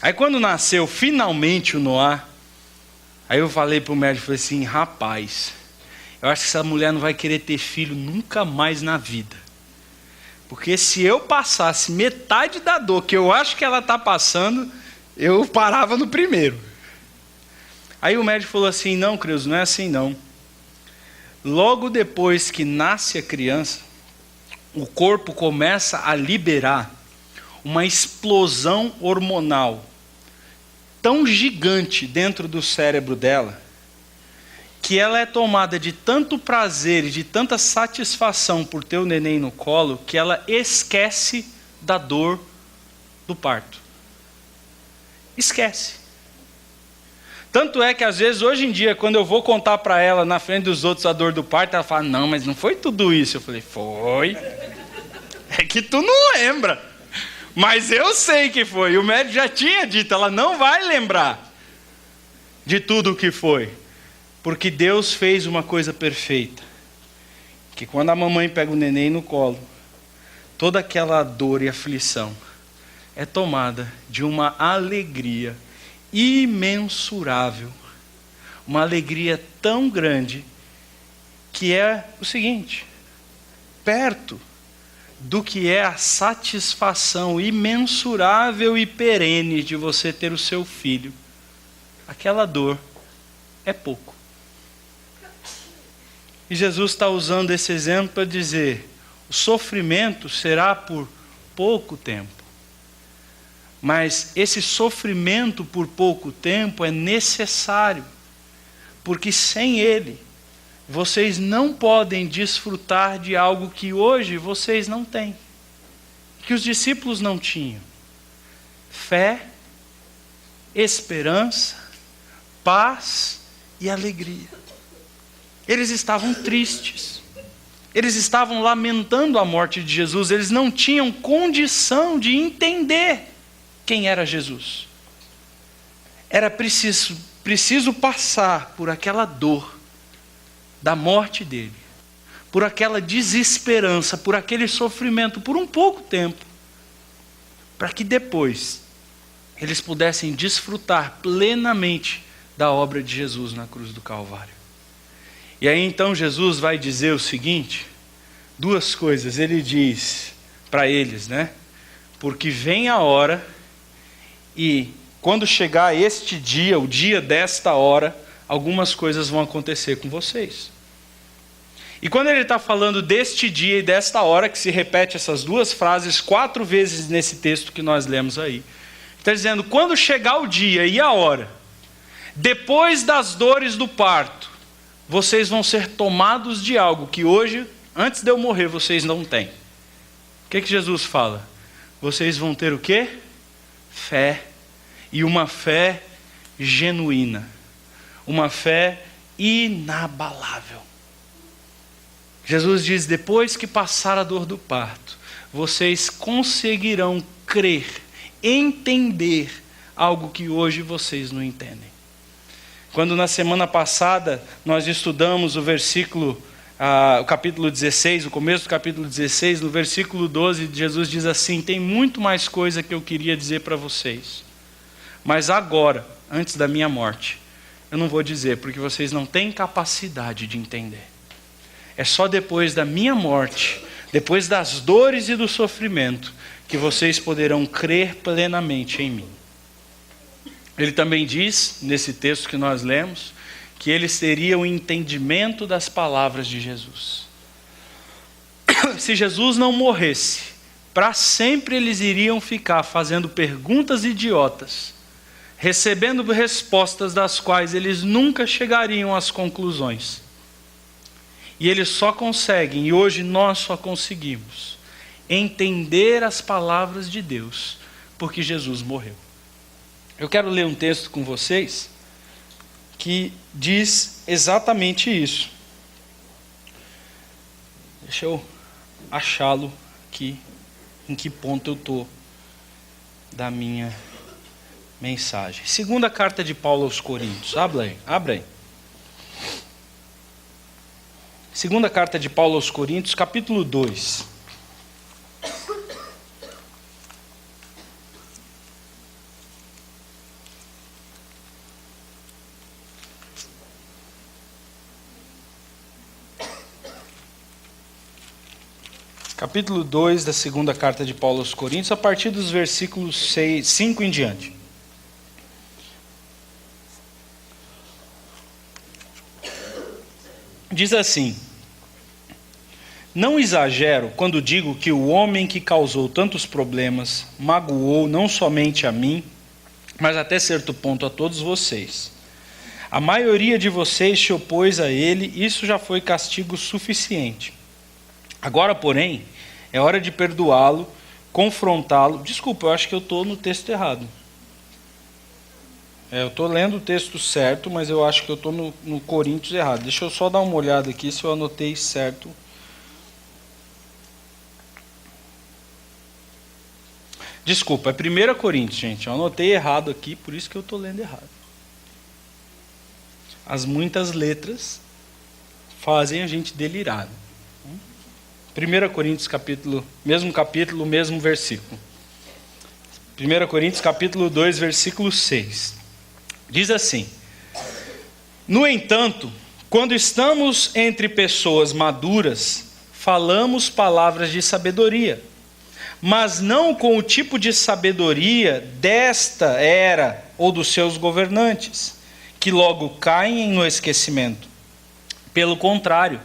Aí quando nasceu finalmente o Noá, aí eu falei para o médico, falei assim, rapaz, eu acho que essa mulher não vai querer ter filho nunca mais na vida. Porque se eu passasse metade da dor que eu acho que ela está passando, eu parava no primeiro. Aí o médico falou assim, não, Creuso, não é assim não. Logo depois que nasce a criança, o corpo começa a liberar uma explosão hormonal tão gigante dentro do cérebro dela, que ela é tomada de tanto prazer e de tanta satisfação por ter o neném no colo, que ela esquece da dor do parto. Esquece. Tanto é que às vezes, hoje em dia, quando eu vou contar para ela na frente dos outros a dor do parto, ela fala, não, mas não foi tudo isso. Eu falei, foi. É que tu não lembra. Mas eu sei que foi. O médico já tinha dito, ela não vai lembrar de tudo o que foi. Porque Deus fez uma coisa perfeita. Que quando a mamãe pega o neném no colo, toda aquela dor e aflição é tomada de uma alegria imensurável. Uma alegria tão grande que é o seguinte, perto do que é a satisfação imensurável e perene de você ter o seu filho, aquela dor é pouco. E Jesus está usando esse exemplo para dizer, o sofrimento será por pouco tempo. Mas esse sofrimento por pouco tempo é necessário, porque sem ele, vocês não podem desfrutar de algo que hoje vocês não têm, que os discípulos não tinham. Fé, esperança, paz e alegria. Eles estavam tristes, eles estavam lamentando a morte de Jesus, eles não tinham condição de entender quem era Jesus. Era preciso passar por aquela dor da morte dele, por aquela desesperança, por aquele sofrimento, por um pouco tempo, para que depois eles pudessem desfrutar plenamente da obra de Jesus na cruz do Calvário. E aí então Jesus vai dizer o seguinte, duas coisas, ele diz para eles, né? Porque vem a hora, e quando chegar este dia, o dia desta hora, algumas coisas vão acontecer com vocês. E quando ele está falando deste dia e desta hora, que se repete essas duas frases 4 vezes nesse texto que nós lemos aí, está dizendo, quando chegar o dia e a hora, depois das dores do parto, vocês vão ser tomados de algo que hoje, antes de eu morrer, vocês não têm. O que Jesus fala? Vocês vão ter o quê? Fé. E uma fé genuína. Uma fé inabalável. Jesus diz, depois que passar a dor do parto, vocês conseguirão crer, entender algo que hoje vocês não entendem. Quando na semana passada nós estudamos o versículo, o capítulo 16, o começo do capítulo 16, no versículo 12, Jesus diz assim, tem muito mais coisa que eu queria dizer para vocês, mas agora, antes da minha morte, eu não vou dizer, porque vocês não têm capacidade de entender. É só depois da minha morte, depois das dores e do sofrimento, que vocês poderão crer plenamente em mim. Ele também diz, nesse texto que nós lemos, que eles teriam o entendimento das palavras de Jesus. Se Jesus não morresse, para sempre eles iriam ficar fazendo perguntas idiotas recebendo respostas das quais eles nunca chegariam às conclusões. E eles só conseguem, e hoje nós só conseguimos, entender as palavras de Deus, porque Jesus morreu. Eu quero ler um texto com vocês que diz exatamente isso. Deixa eu achá-lo aqui, em que ponto eu estou da minha mensagem. Segunda carta de Paulo aos Coríntios. Abre aí. Segunda carta de Paulo aos Coríntios, capítulo 2. Capítulo 2 da segunda carta de Paulo aos Coríntios, a partir dos versículos 5 em diante. Diz assim: não exagero quando digo que o homem que causou tantos problemas magoou não somente a mim, mas até certo ponto a todos vocês. A maioria de vocês se opôs a ele, isso já foi castigo suficiente. Agora, porém, é hora de perdoá-lo, confrontá-lo. Desculpa, eu acho que eu estou no texto errado. Eu estou lendo o texto certo, mas eu acho que eu estou no Coríntios errado. Deixa eu só dar uma olhada aqui se eu anotei certo. Desculpa, é 1 Coríntios, gente. Eu anotei errado aqui, por isso que eu estou lendo errado. As muitas letras fazem a gente delirar. 1 Coríntios, mesmo versículo. 1 Coríntios, capítulo 2, versículo 6. Diz assim: no entanto, quando estamos entre pessoas maduras, falamos palavras de sabedoria, mas não com o tipo de sabedoria desta era ou dos seus governantes, que logo caem no esquecimento. Pelo contrário,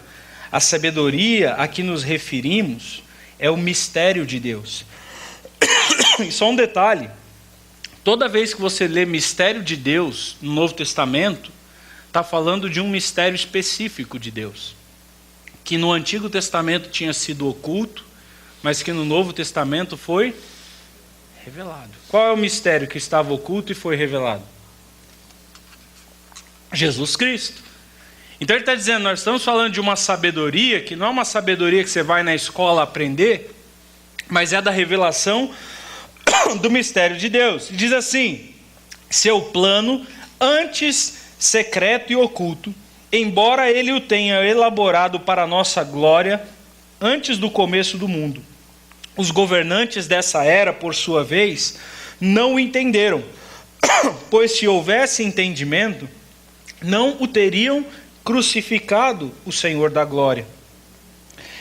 a sabedoria a que nos referimos é o mistério de Deus. E só um detalhe: toda vez que você lê mistério de Deus no Novo Testamento, está falando de um mistério específico de Deus, que no Antigo Testamento tinha sido oculto, mas que no Novo Testamento foi revelado. Qual é o mistério que estava oculto e foi revelado? Jesus Cristo. Então ele está dizendo, nós estamos falando de uma sabedoria que não é uma sabedoria que você vai na escola aprender, mas é da revelação do mistério de Deus. Diz assim: seu plano antes secreto e oculto, embora ele o tenha elaborado para a nossa glória antes do começo do mundo. Os governantes dessa era, por sua vez, não o entenderam, pois se houvesse entendimento, não o teriam crucificado o Senhor da glória.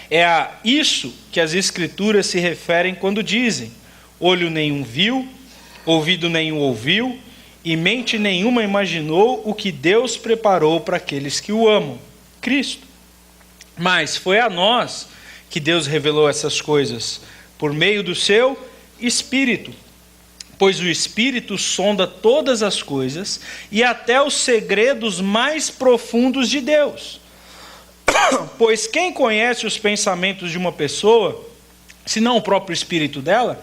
É a isso que as Escrituras se referem quando dizem: olho nenhum viu, ouvido nenhum ouviu, e mente nenhuma imaginou o que Deus preparou para aqueles que o amam, Cristo. Mas foi a nós que Deus revelou essas coisas, por meio do seu Espírito. Pois o Espírito sonda todas as coisas e até os segredos mais profundos de Deus. Pois quem conhece os pensamentos de uma pessoa, senão o próprio Espírito dela?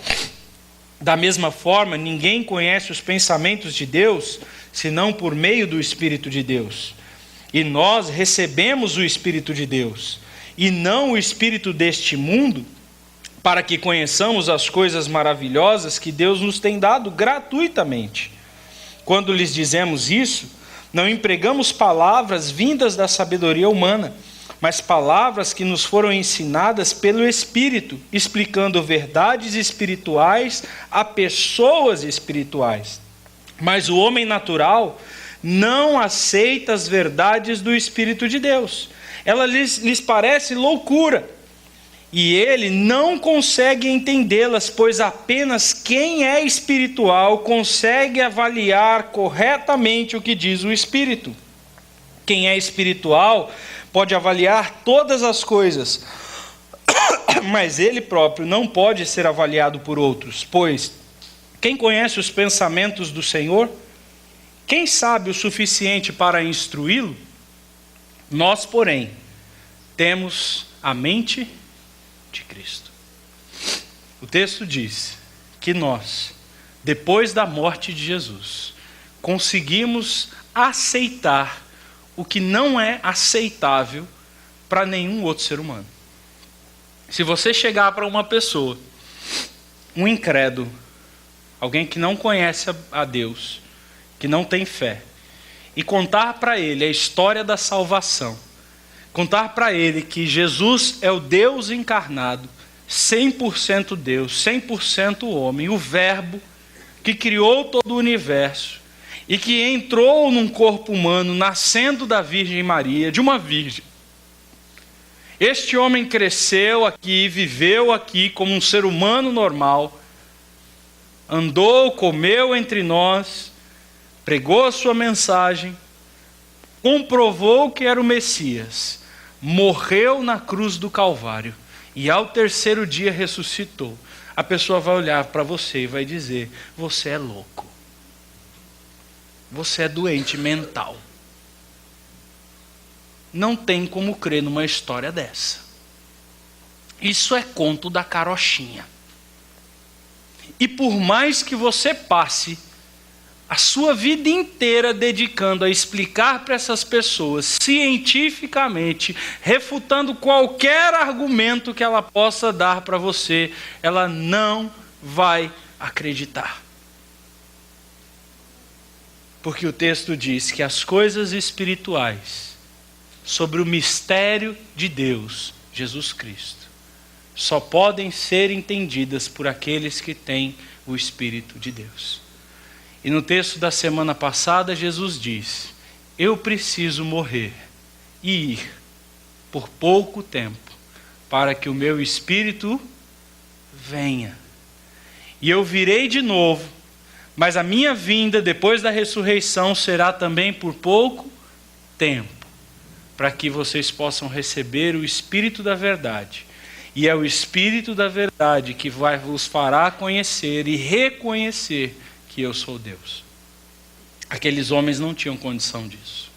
Da mesma forma, ninguém conhece os pensamentos de Deus, senão por meio do Espírito de Deus. E nós recebemos o Espírito de Deus, e não o espírito deste mundo, para que conheçamos as coisas maravilhosas que Deus nos tem dado gratuitamente. Quando lhes dizemos isso, não empregamos palavras vindas da sabedoria humana, mas palavras que nos foram ensinadas pelo Espírito, explicando verdades espirituais a pessoas espirituais. Mas o homem natural não aceita as verdades do Espírito de Deus. Ela lhes parece loucura, e ele não consegue entendê-las, pois apenas quem é espiritual consegue avaliar corretamente o que diz o Espírito. Quem é espiritual pode avaliar todas as coisas, mas ele próprio não pode ser avaliado por outros, pois quem conhece os pensamentos do Senhor? Quem sabe o suficiente para instruí-lo? Nós, porém, temos a mente de Cristo. O texto diz que nós, depois da morte de Jesus, conseguimos aceitar o que não é aceitável para nenhum outro ser humano. Se você chegar para uma pessoa, um incrédulo, alguém que não conhece a Deus, que não tem fé, e contar para ele a história da salvação, contar para ele que Jesus é o Deus encarnado, 100% Deus, 100% homem, o Verbo que criou todo o universo e que entrou num corpo humano, nascendo da Virgem Maria, de uma virgem. Este homem cresceu aqui, viveu aqui como um ser humano normal, andou, comeu entre nós, pregou a sua mensagem, comprovou que era o Messias, morreu na cruz do Calvário e ao terceiro dia ressuscitou. A pessoa vai olhar para você e vai dizer: você é louco, você é doente mental. Não tem como crer numa história dessa. Isso é conto da carochinha. E por mais que você passe a sua vida inteira dedicando a explicar para essas pessoas, cientificamente, refutando qualquer argumento que ela possa dar para você, ela não vai acreditar. Porque o texto diz que as coisas espirituais sobre o mistério de Deus, Jesus Cristo, só podem ser entendidas por aqueles que têm o Espírito de Deus. E no texto da semana passada, Jesus diz: eu preciso morrer e ir por pouco tempo, para que o meu Espírito venha. E eu virei de novo, mas a minha vinda depois da ressurreição será também por pouco tempo, para que vocês possam receber o Espírito da verdade. E é o Espírito da verdade que vos fará conhecer e reconhecer que eu sou Deus. Aqueles homens não tinham condição disso,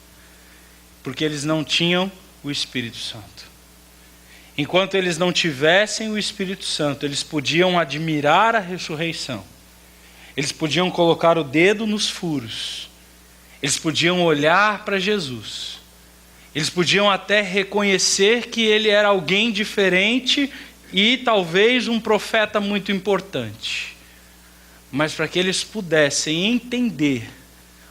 porque eles não tinham o Espírito Santo. Enquanto eles não tivessem o Espírito Santo, eles podiam admirar a ressurreição, eles podiam colocar o dedo nos furos, eles podiam olhar para Jesus, eles podiam até reconhecer que ele era alguém diferente e talvez um profeta muito importante. Mas para que eles pudessem entender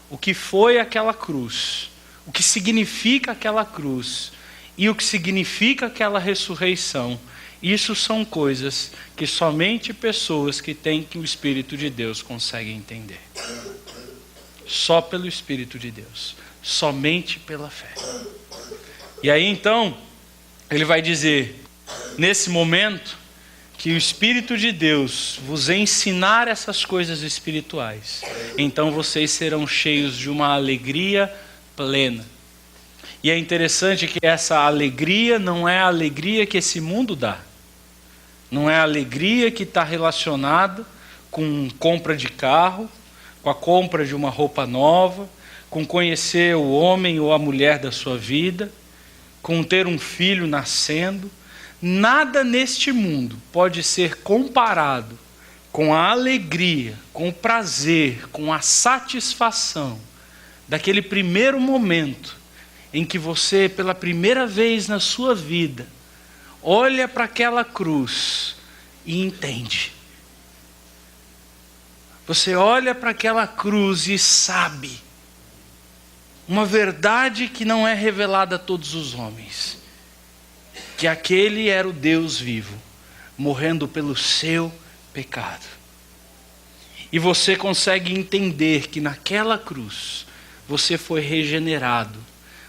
o que foi aquela cruz, o que significa aquela cruz e o que significa aquela ressurreição, isso são coisas que somente pessoas que têm o Espírito de Deus conseguem entender. Só pelo Espírito de Deus, somente pela fé. E aí então, ele vai dizer, nesse momento, que o Espírito de Deus vos ensinar essas coisas espirituais, então vocês serão cheios de uma alegria plena. E é interessante que essa alegria não é a alegria que esse mundo dá. Não é a alegria que está relacionada com compra de carro, com a compra de uma roupa nova, com conhecer o homem ou a mulher da sua vida, com ter um filho nascendo. Nada neste mundo pode ser comparado com a alegria, com o prazer, com a satisfação daquele primeiro momento em que você, pela primeira vez na sua vida, olha para aquela cruz e entende. Você olha para aquela cruz e sabe uma verdade que não é revelada a todos os homens, que aquele era o Deus vivo, morrendo pelo seu pecado. E você consegue entender que naquela cruz, você foi regenerado,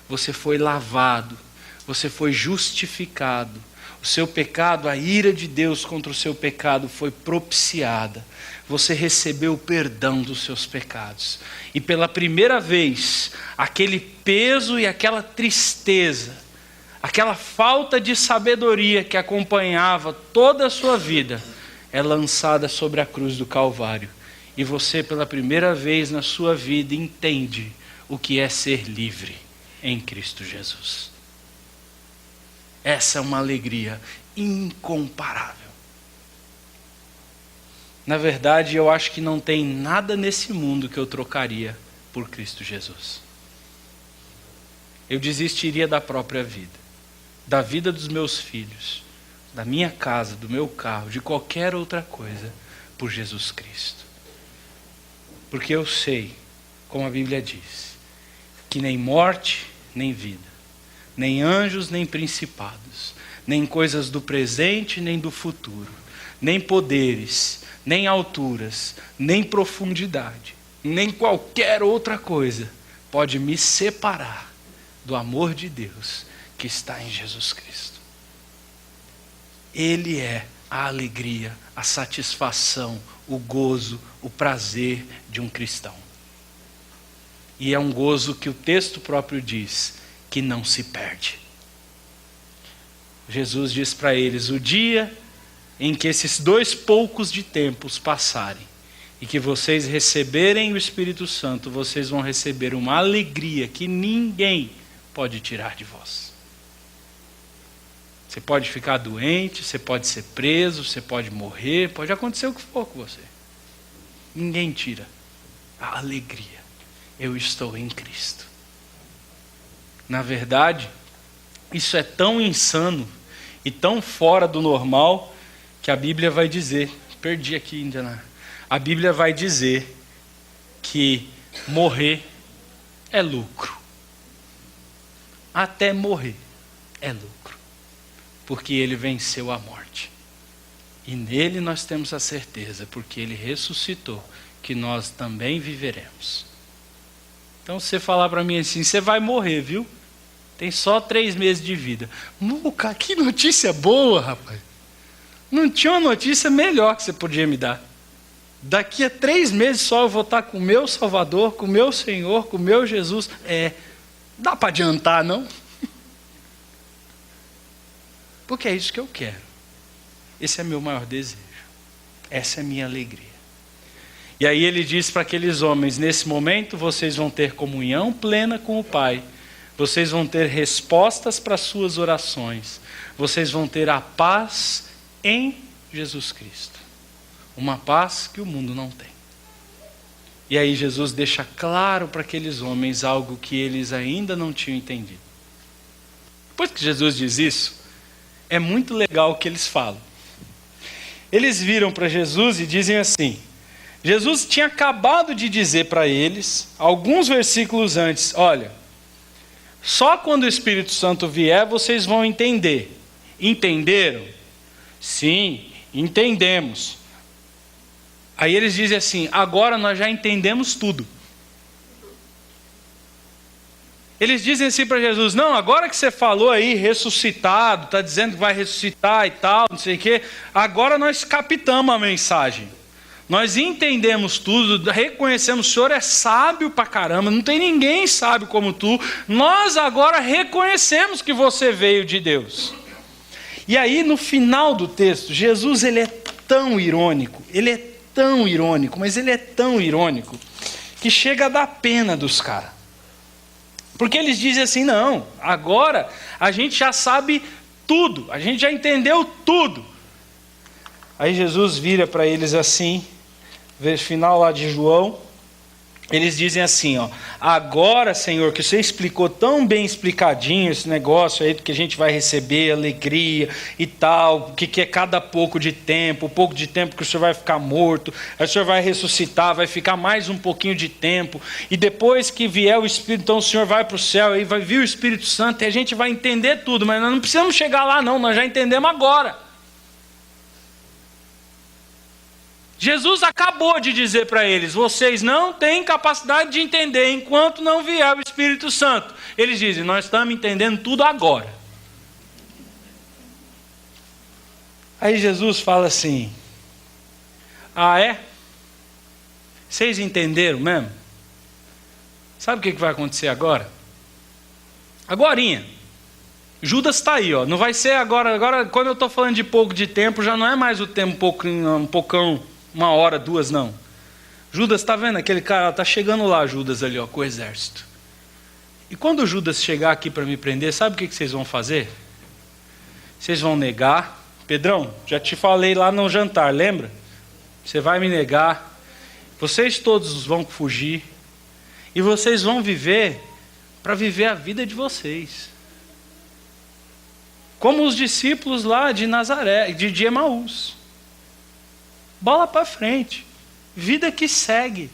você foi lavado, você foi justificado. O seu pecado, a ira de Deus contra o seu pecado foi propiciada. Você recebeu o perdão dos seus pecados. E pela primeira vez, aquele peso e aquela tristeza, aquela falta de sabedoria que acompanhava toda a sua vida, é lançada sobre a cruz do Calvário. e você, pela primeira vez na sua vida, entende o que é ser livre em Cristo Jesus. Essa é uma alegria incomparável. Na verdade, eu acho que não tem nada nesse mundo que eu trocaria por Cristo Jesus. Eu desistiria da própria vida, da vida dos meus filhos, da minha casa, do meu carro, de qualquer outra coisa, por Jesus Cristo. Porque eu sei, como a Bíblia diz, que nem morte, nem vida, nem anjos, nem principados, nem coisas do presente, nem do futuro, nem poderes, nem alturas, nem profundidade, nem qualquer outra coisa pode me separar do amor de Deus que está em Jesus Cristo. Ele é a alegria, a satisfação, o gozo, o prazer de um cristão. E é um gozo que o texto próprio diz que não se perde. Jesus diz para eles: o dia em que esses 2 poucos de tempos passarem e que vocês receberem o Espírito Santo, vocês vão receber uma alegria que ninguém pode tirar de vós. Você pode ficar doente, você pode ser preso, você pode morrer, pode acontecer o que for com você. Ninguém tira a alegria. Eu estou em Cristo. Na verdade, isso é tão insano e tão fora do normal que a Bíblia vai dizer, perdi aqui, Indiana. A Bíblia vai dizer que morrer é lucro. Até morrer é lucro. Porque ele venceu a morte. E nele nós temos a certeza, porque ele ressuscitou, que nós também viveremos. Então, se você falar para mim assim, você vai morrer, viu? Tem só 3 meses de vida. Muca, que notícia boa, rapaz. Não tinha uma notícia melhor que você podia me dar. Daqui a 3 meses só eu vou estar com o meu Salvador, com o meu Senhor, com o meu Jesus. Dá para adiantar, não? Porque é isso que eu quero. Esse é meu maior desejo. Essa é minha alegria. E aí ele diz para aqueles homens: nesse momento vocês vão ter comunhão plena com o Pai. Vocês vão ter respostas para as suas orações. Vocês vão ter a paz em Jesus Cristo. Uma paz que o mundo não tem. E aí Jesus deixa claro para aqueles homens algo que eles ainda não tinham entendido. Depois que Jesus diz isso, é muito legal o que eles falam. Eles viram para Jesus e dizem assim: Jesus tinha acabado de dizer para eles, alguns versículos antes: olha, só quando o Espírito Santo vier vocês vão entender. Entenderam? Sim, entendemos. Aí eles dizem assim: agora nós já entendemos tudo. Eles dizem assim para Jesus: não, agora que você falou aí, ressuscitado, está dizendo que vai ressuscitar e tal, não sei o quê, agora nós captamos a mensagem. Nós entendemos tudo, reconhecemos, o Senhor é sábio pra caramba, não tem ninguém sábio como tu. Nós agora reconhecemos que você veio de Deus. E aí no final do texto, Jesus ele é tão irônico, mas ele é tão irônico, que chega a dar pena dos caras. Porque eles dizem assim: não, agora a gente já sabe tudo, a gente já entendeu tudo. Aí Jesus vira para eles assim, final lá de João, eles dizem assim, ó: agora, Senhor, que você explicou tão bem explicadinho esse negócio aí, do que a gente vai receber alegria e tal, o que é cada pouco de tempo, o pouco de tempo que o Senhor vai ficar morto, aí o Senhor vai ressuscitar, vai ficar mais um pouquinho de tempo, e depois que vier o Espírito, então o Senhor vai para o céu, aí vai vir o Espírito Santo, e a gente vai entender tudo, mas nós não precisamos chegar lá não, nós já entendemos agora. Jesus acabou de dizer para eles: vocês não têm capacidade de entender enquanto não vier o Espírito Santo. Eles dizem: nós estamos entendendo tudo agora. Aí Jesus fala assim: ah, é? Vocês entenderam mesmo? Sabe o que vai acontecer agora? Agorinha. Judas está aí, ó. Não vai ser agora. Agora, quando eu estou falando de pouco de tempo, já não é mais o tempo um pocão, 1 hora, 2, não. Judas, está vendo aquele cara? Está chegando lá, Judas ali, ó, com o exército. E quando Judas chegar aqui para me prender, sabe o que vocês vão fazer? Vocês vão negar. Pedrão, já te falei lá no jantar, lembra? Você vai me negar. Vocês todos vão fugir. E vocês vão viver para viver a vida de vocês. Como os discípulos lá de Nazaré, de Emaús. Bola para frente. Vida que segue.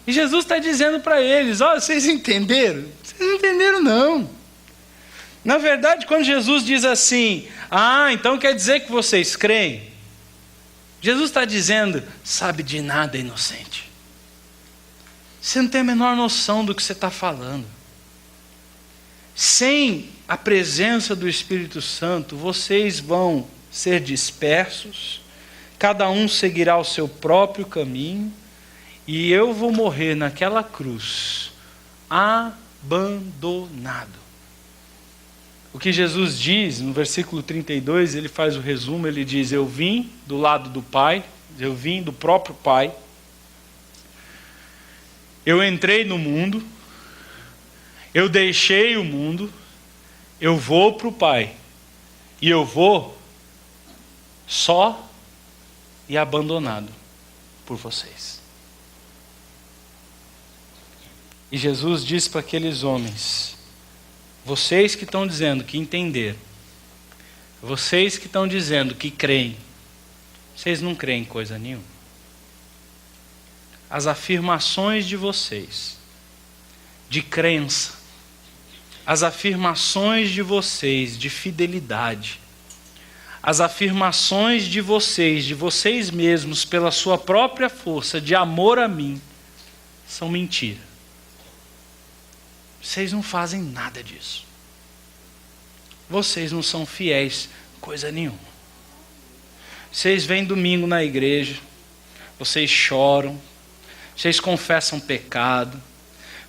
E Jesus está dizendo para eles, ó, vocês entenderam? Vocês não entenderam não. Na verdade, quando Jesus diz assim, então quer dizer que vocês creem? Jesus está dizendo, sabe de nada, inocente. Você não tem a menor noção do que você está falando. Sem a presença do Espírito Santo, vocês vão ser dispersos, cada um seguirá o seu próprio caminho, e eu vou morrer naquela cruz, abandonado. O que Jesus diz, no versículo 32, ele faz o resumo, ele diz, eu vim do lado do Pai, eu vim do próprio Pai, eu entrei no mundo, eu deixei o mundo, eu vou para o Pai, e eu vou só e abandonado por vocês. E Jesus diz para aqueles homens, vocês que estão dizendo que entenderam, vocês que estão dizendo que creem, vocês não creem em coisa nenhuma. As afirmações de vocês, de crença, as afirmações de vocês de fidelidade, as afirmações de vocês mesmos, pela sua própria força, de amor a mim, são mentira. Vocês não fazem nada disso. Vocês não são fiéis, coisa nenhuma. Vocês vêm domingo na igreja, vocês choram, vocês confessam pecado,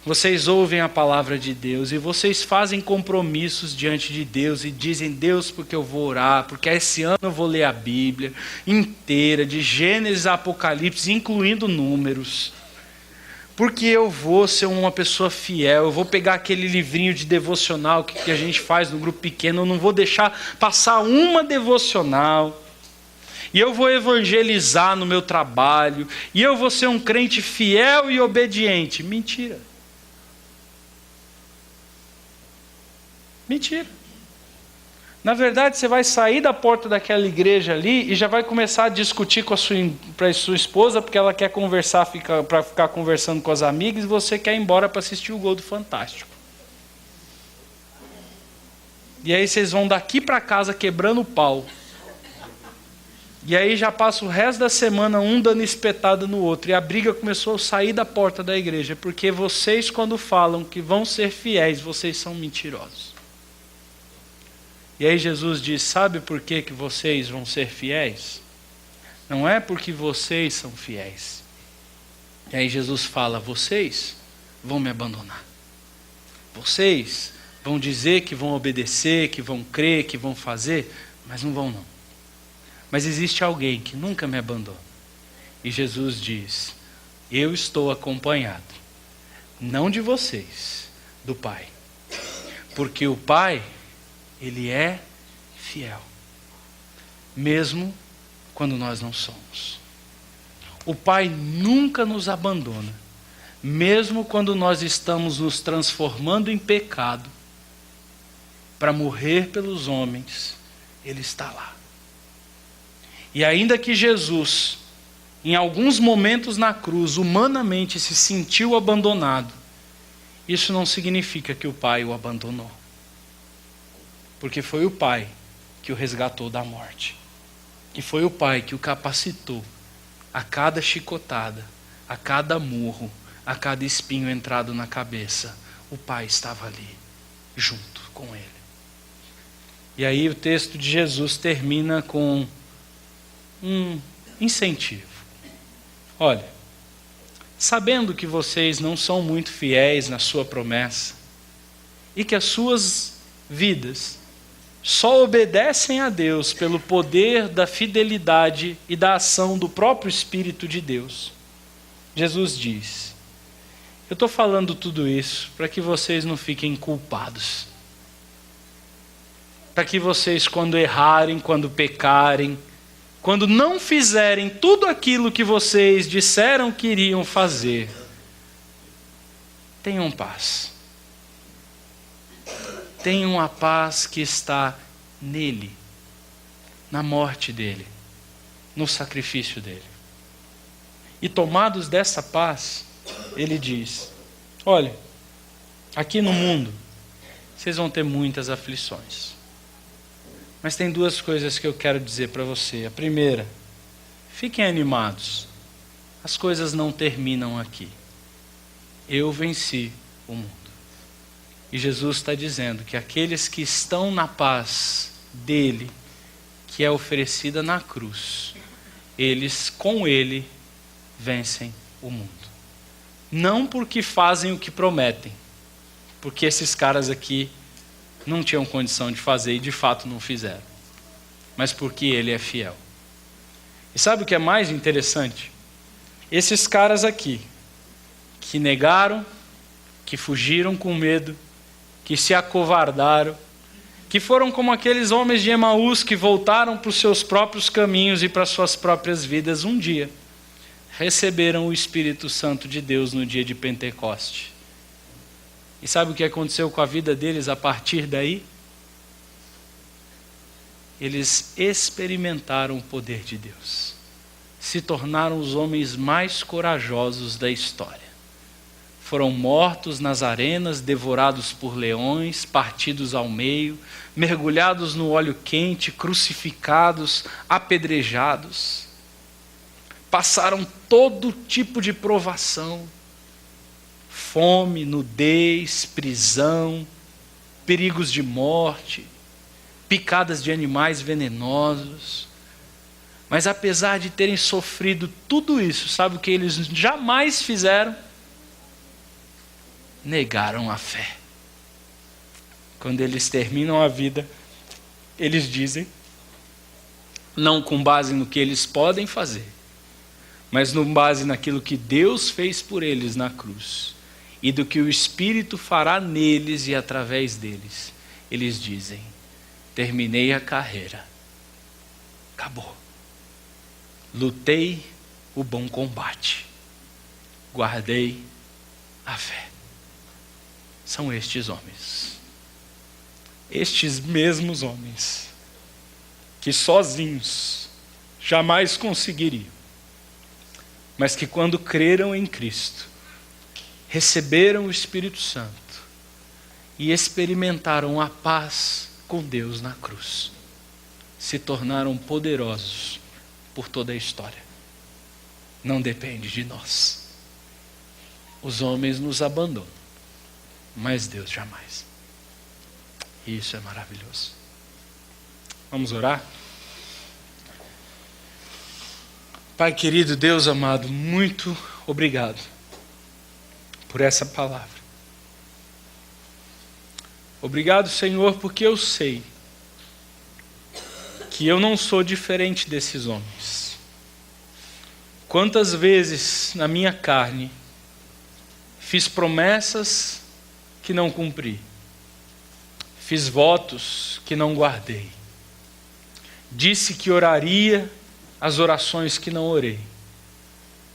vocês ouvem a palavra de Deus e vocês fazem compromissos diante de Deus e dizem, Deus, porque eu vou orar, porque esse ano eu vou ler a Bíblia inteira, de Gênesis a Apocalipse, incluindo números. Porque eu vou ser uma pessoa fiel, eu vou pegar aquele livrinho de devocional que a gente faz no grupo pequeno, eu não vou deixar passar uma devocional. E eu vou evangelizar no meu trabalho, e eu vou ser um crente fiel e obediente. Mentira. Mentira. Na verdade, você vai sair da porta daquela igreja ali e já vai começar a discutir com a sua esposa, porque ela quer conversar, para ficar conversando com as amigas, e você quer ir embora para assistir o gol do Fantástico. E aí vocês vão daqui para casa quebrando o pau. E aí já passa o resto da semana um dando espetada no outro. E a briga começou a sair da porta da igreja, porque vocês, quando falam que vão ser fiéis, vocês são mentirosos. E aí Jesus diz, sabe por que vocês vão ser fiéis? Não é porque vocês são fiéis. E aí Jesus fala, vocês vão me abandonar. Vocês vão dizer que vão obedecer, que vão crer, que vão fazer, mas não vão não. Mas existe alguém que nunca me abandona. E Jesus diz, eu estou acompanhado, não de vocês, do Pai. Porque o Pai, Ele é fiel, mesmo quando nós não somos. O Pai nunca nos abandona, mesmo quando nós estamos nos transformando em pecado, para morrer pelos homens, Ele está lá. E ainda que Jesus, em alguns momentos na cruz, humanamente se sentiu abandonado, isso não significa que o Pai o abandonou. Porque foi o Pai que o resgatou da morte. E foi o Pai que o capacitou a cada chicotada, a cada murro, a cada espinho entrado na cabeça. O Pai estava ali, junto com ele. E aí o texto de Jesus termina com um incentivo. Olha, sabendo que vocês não são muito fiéis na sua promessa, e que as suas vidas só obedecem a Deus pelo poder da fidelidade e da ação do próprio Espírito de Deus. Jesus diz: eu estou falando tudo isso para que vocês não fiquem culpados. Para que vocês, quando errarem, quando pecarem, quando não fizerem tudo aquilo que vocês disseram que iriam fazer, tenham paz. Tenham a paz que está nele, na morte dele, no sacrifício dele. E tomados dessa paz, ele diz: olha, aqui no mundo, vocês vão ter muitas aflições. Mas tem duas coisas que eu quero dizer para você. A primeira, fiquem animados. As coisas não terminam aqui. Eu venci o mundo. E Jesus está dizendo que aqueles que estão na paz dele, que é oferecida na cruz, eles com ele vencem o mundo. Não porque fazem o que prometem, porque esses caras aqui não tinham condição de fazer e de fato não fizeram, mas porque ele é fiel. E sabe o que é mais interessante? Esses caras aqui, que negaram, que fugiram com medo, que se acovardaram, que foram como aqueles homens de Emaús que voltaram para os seus próprios caminhos e para as suas próprias vidas, um dia receberam o Espírito Santo de Deus no dia de Pentecoste. E sabe o que aconteceu com a vida deles a partir daí? Eles experimentaram o poder de Deus. Se tornaram os homens mais corajosos da história. Foram mortos nas arenas, devorados por leões, partidos ao meio, mergulhados no óleo quente, crucificados, apedrejados. Passaram todo tipo de provação. Fome, nudez, prisão, perigos de morte, picadas de animais venenosos. Mas apesar de terem sofrido tudo isso, sabe o que eles jamais fizeram? Negaram a fé. Quando eles terminam a vida, eles dizem, não com base no que eles podem fazer, mas com base naquilo que Deus fez por eles na cruz, e do que o Espírito fará neles e através deles, eles dizem: terminei a carreira, acabou, lutei o bom combate, guardei a fé. São estes homens, estes mesmos homens, que sozinhos jamais conseguiriam, mas que quando creram em Cristo, receberam o Espírito Santo e experimentaram a paz com Deus na cruz, se tornaram poderosos por toda a história. Não depende de nós. Os homens nos abandonam, mas Deus jamais. E isso é maravilhoso. Vamos orar? Pai querido, Deus amado, muito obrigado por essa palavra. Obrigado, Senhor, porque eu sei que eu não sou diferente desses homens. Quantas vezes na minha carne fiz promessas que não cumpri, fiz votos que não guardei, disse que oraria as orações que não orei,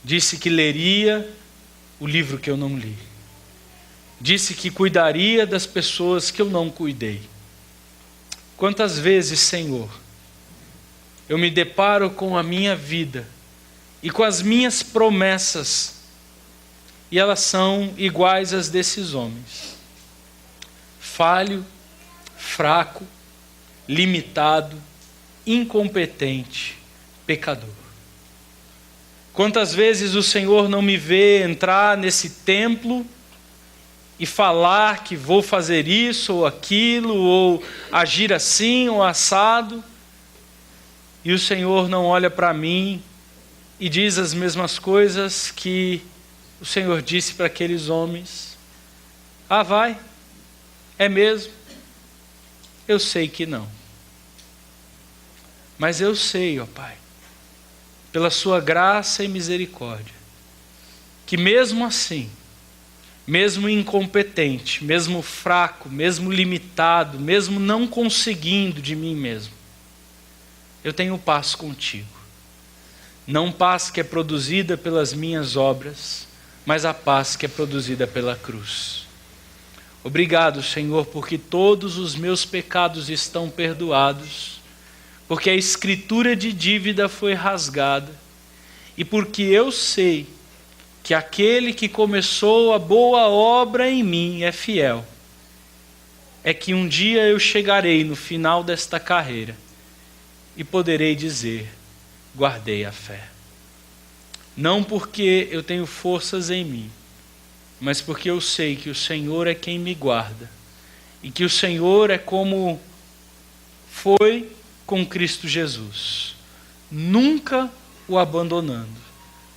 disse que leria o livro que eu não li, disse que cuidaria das pessoas que eu não cuidei. Quantas vezes, Senhor, eu me deparo com a minha vida e com as minhas promessas, e elas são iguais às desses homens. Falho, fraco, limitado, incompetente, pecador. Quantas vezes o Senhor não me vê entrar nesse templo e falar que vou fazer isso ou aquilo, ou agir assim ou assado, e o Senhor não olha para mim e diz as mesmas coisas que o Senhor disse para aqueles homens. Ah, vai? É mesmo? Eu sei que não. Mas eu sei, ó Pai, pela sua graça e misericórdia, que mesmo assim, mesmo incompetente, mesmo fraco, mesmo limitado, mesmo não conseguindo de mim mesmo, eu tenho paz contigo. Não paz que é produzida pelas minhas obras, mas a paz que é produzida pela cruz. Obrigado, Senhor, porque todos os meus pecados estão perdoados, porque a escritura de dívida foi rasgada, e porque eu sei que aquele que começou a boa obra em mim é fiel, é que um dia eu chegarei no final desta carreira e poderei dizer: guardei a fé. Não porque eu tenho forças em mim, mas porque eu sei que o Senhor é quem me guarda, e que o Senhor é como foi com Cristo Jesus, nunca o abandonando,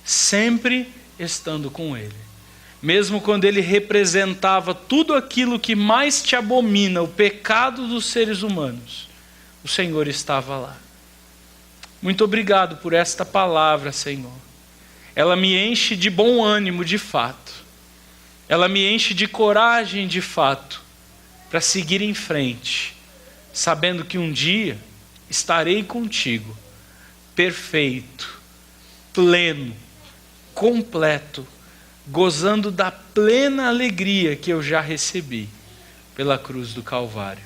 sempre estando com Ele. Mesmo quando Ele representava tudo aquilo que mais te abomina, o pecado dos seres humanos, o Senhor estava lá. Muito obrigado por esta palavra, Senhor. Ela me enche de bom ânimo de fato. Ela me enche de coragem de fato, para seguir em frente, sabendo que um dia estarei contigo, perfeito, pleno, completo, gozando da plena alegria que eu já recebi pela cruz do Calvário.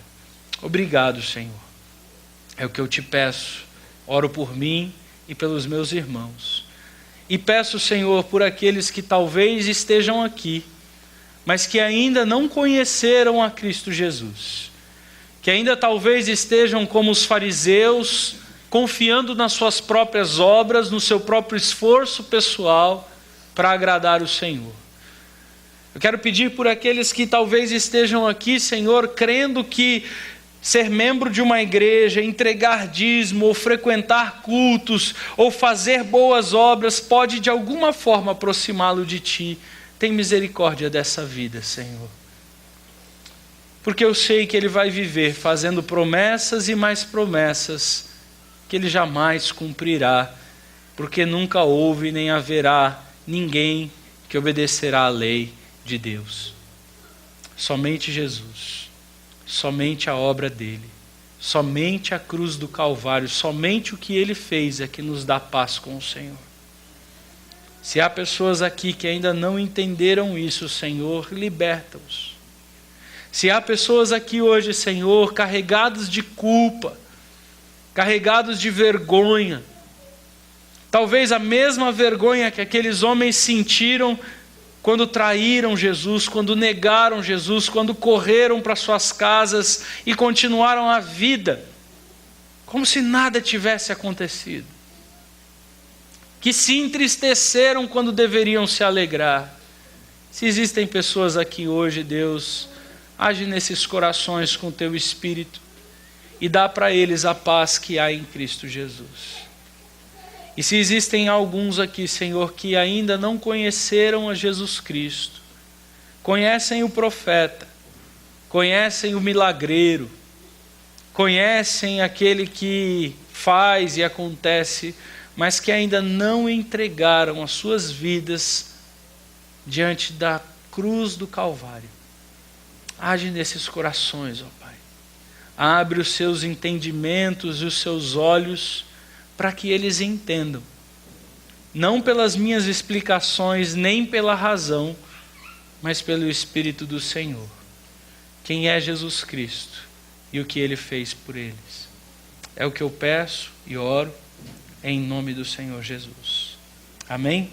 Obrigado, Senhor. É o que eu te peço. Oro por mim e pelos meus irmãos. E peço, Senhor, por aqueles que talvez estejam aqui, mas que ainda não conheceram a Cristo Jesus, que ainda talvez estejam como os fariseus, confiando nas suas próprias obras, no seu próprio esforço pessoal para agradar o Senhor. Eu quero pedir por aqueles que talvez estejam aqui, Senhor, crendo que ser membro de uma igreja, entregar dízimo, ou frequentar cultos, ou fazer boas obras, pode de alguma forma aproximá-lo de Ti. Tem misericórdia dessa vida, Senhor. Porque eu sei que ele vai viver fazendo promessas e mais promessas que ele jamais cumprirá, porque nunca houve nem haverá ninguém que obedecerá à lei de Deus. Somente Jesus, somente a obra dele, somente a cruz do Calvário, somente o que ele fez é que nos dá paz com o Senhor. Se há pessoas aqui que ainda não entenderam isso, Senhor, liberta-os. Se há pessoas aqui hoje, Senhor, carregados de culpa, carregados de vergonha, talvez a mesma vergonha que aqueles homens sentiram quando traíram Jesus, quando negaram Jesus, quando correram para suas casas e continuaram a vida, como se nada tivesse acontecido. Que se entristeceram quando deveriam se alegrar. Se existem pessoas aqui hoje, Deus, age nesses corações com Teu Espírito e dá para eles a paz que há em Cristo Jesus. E se existem alguns aqui, Senhor, que ainda não conheceram a Jesus Cristo, conhecem o profeta, conhecem o milagreiro, conhecem aquele que faz e acontece, mas que ainda não entregaram as suas vidas diante da cruz do Calvário. Age nesses corações, ó Pai. Abre os seus entendimentos e os seus olhos para que eles entendam. Não pelas minhas explicações, nem pela razão, mas pelo Espírito do Senhor. Quem é Jesus Cristo e o que Ele fez por eles. É o que eu peço e oro em nome do Senhor Jesus. Amém?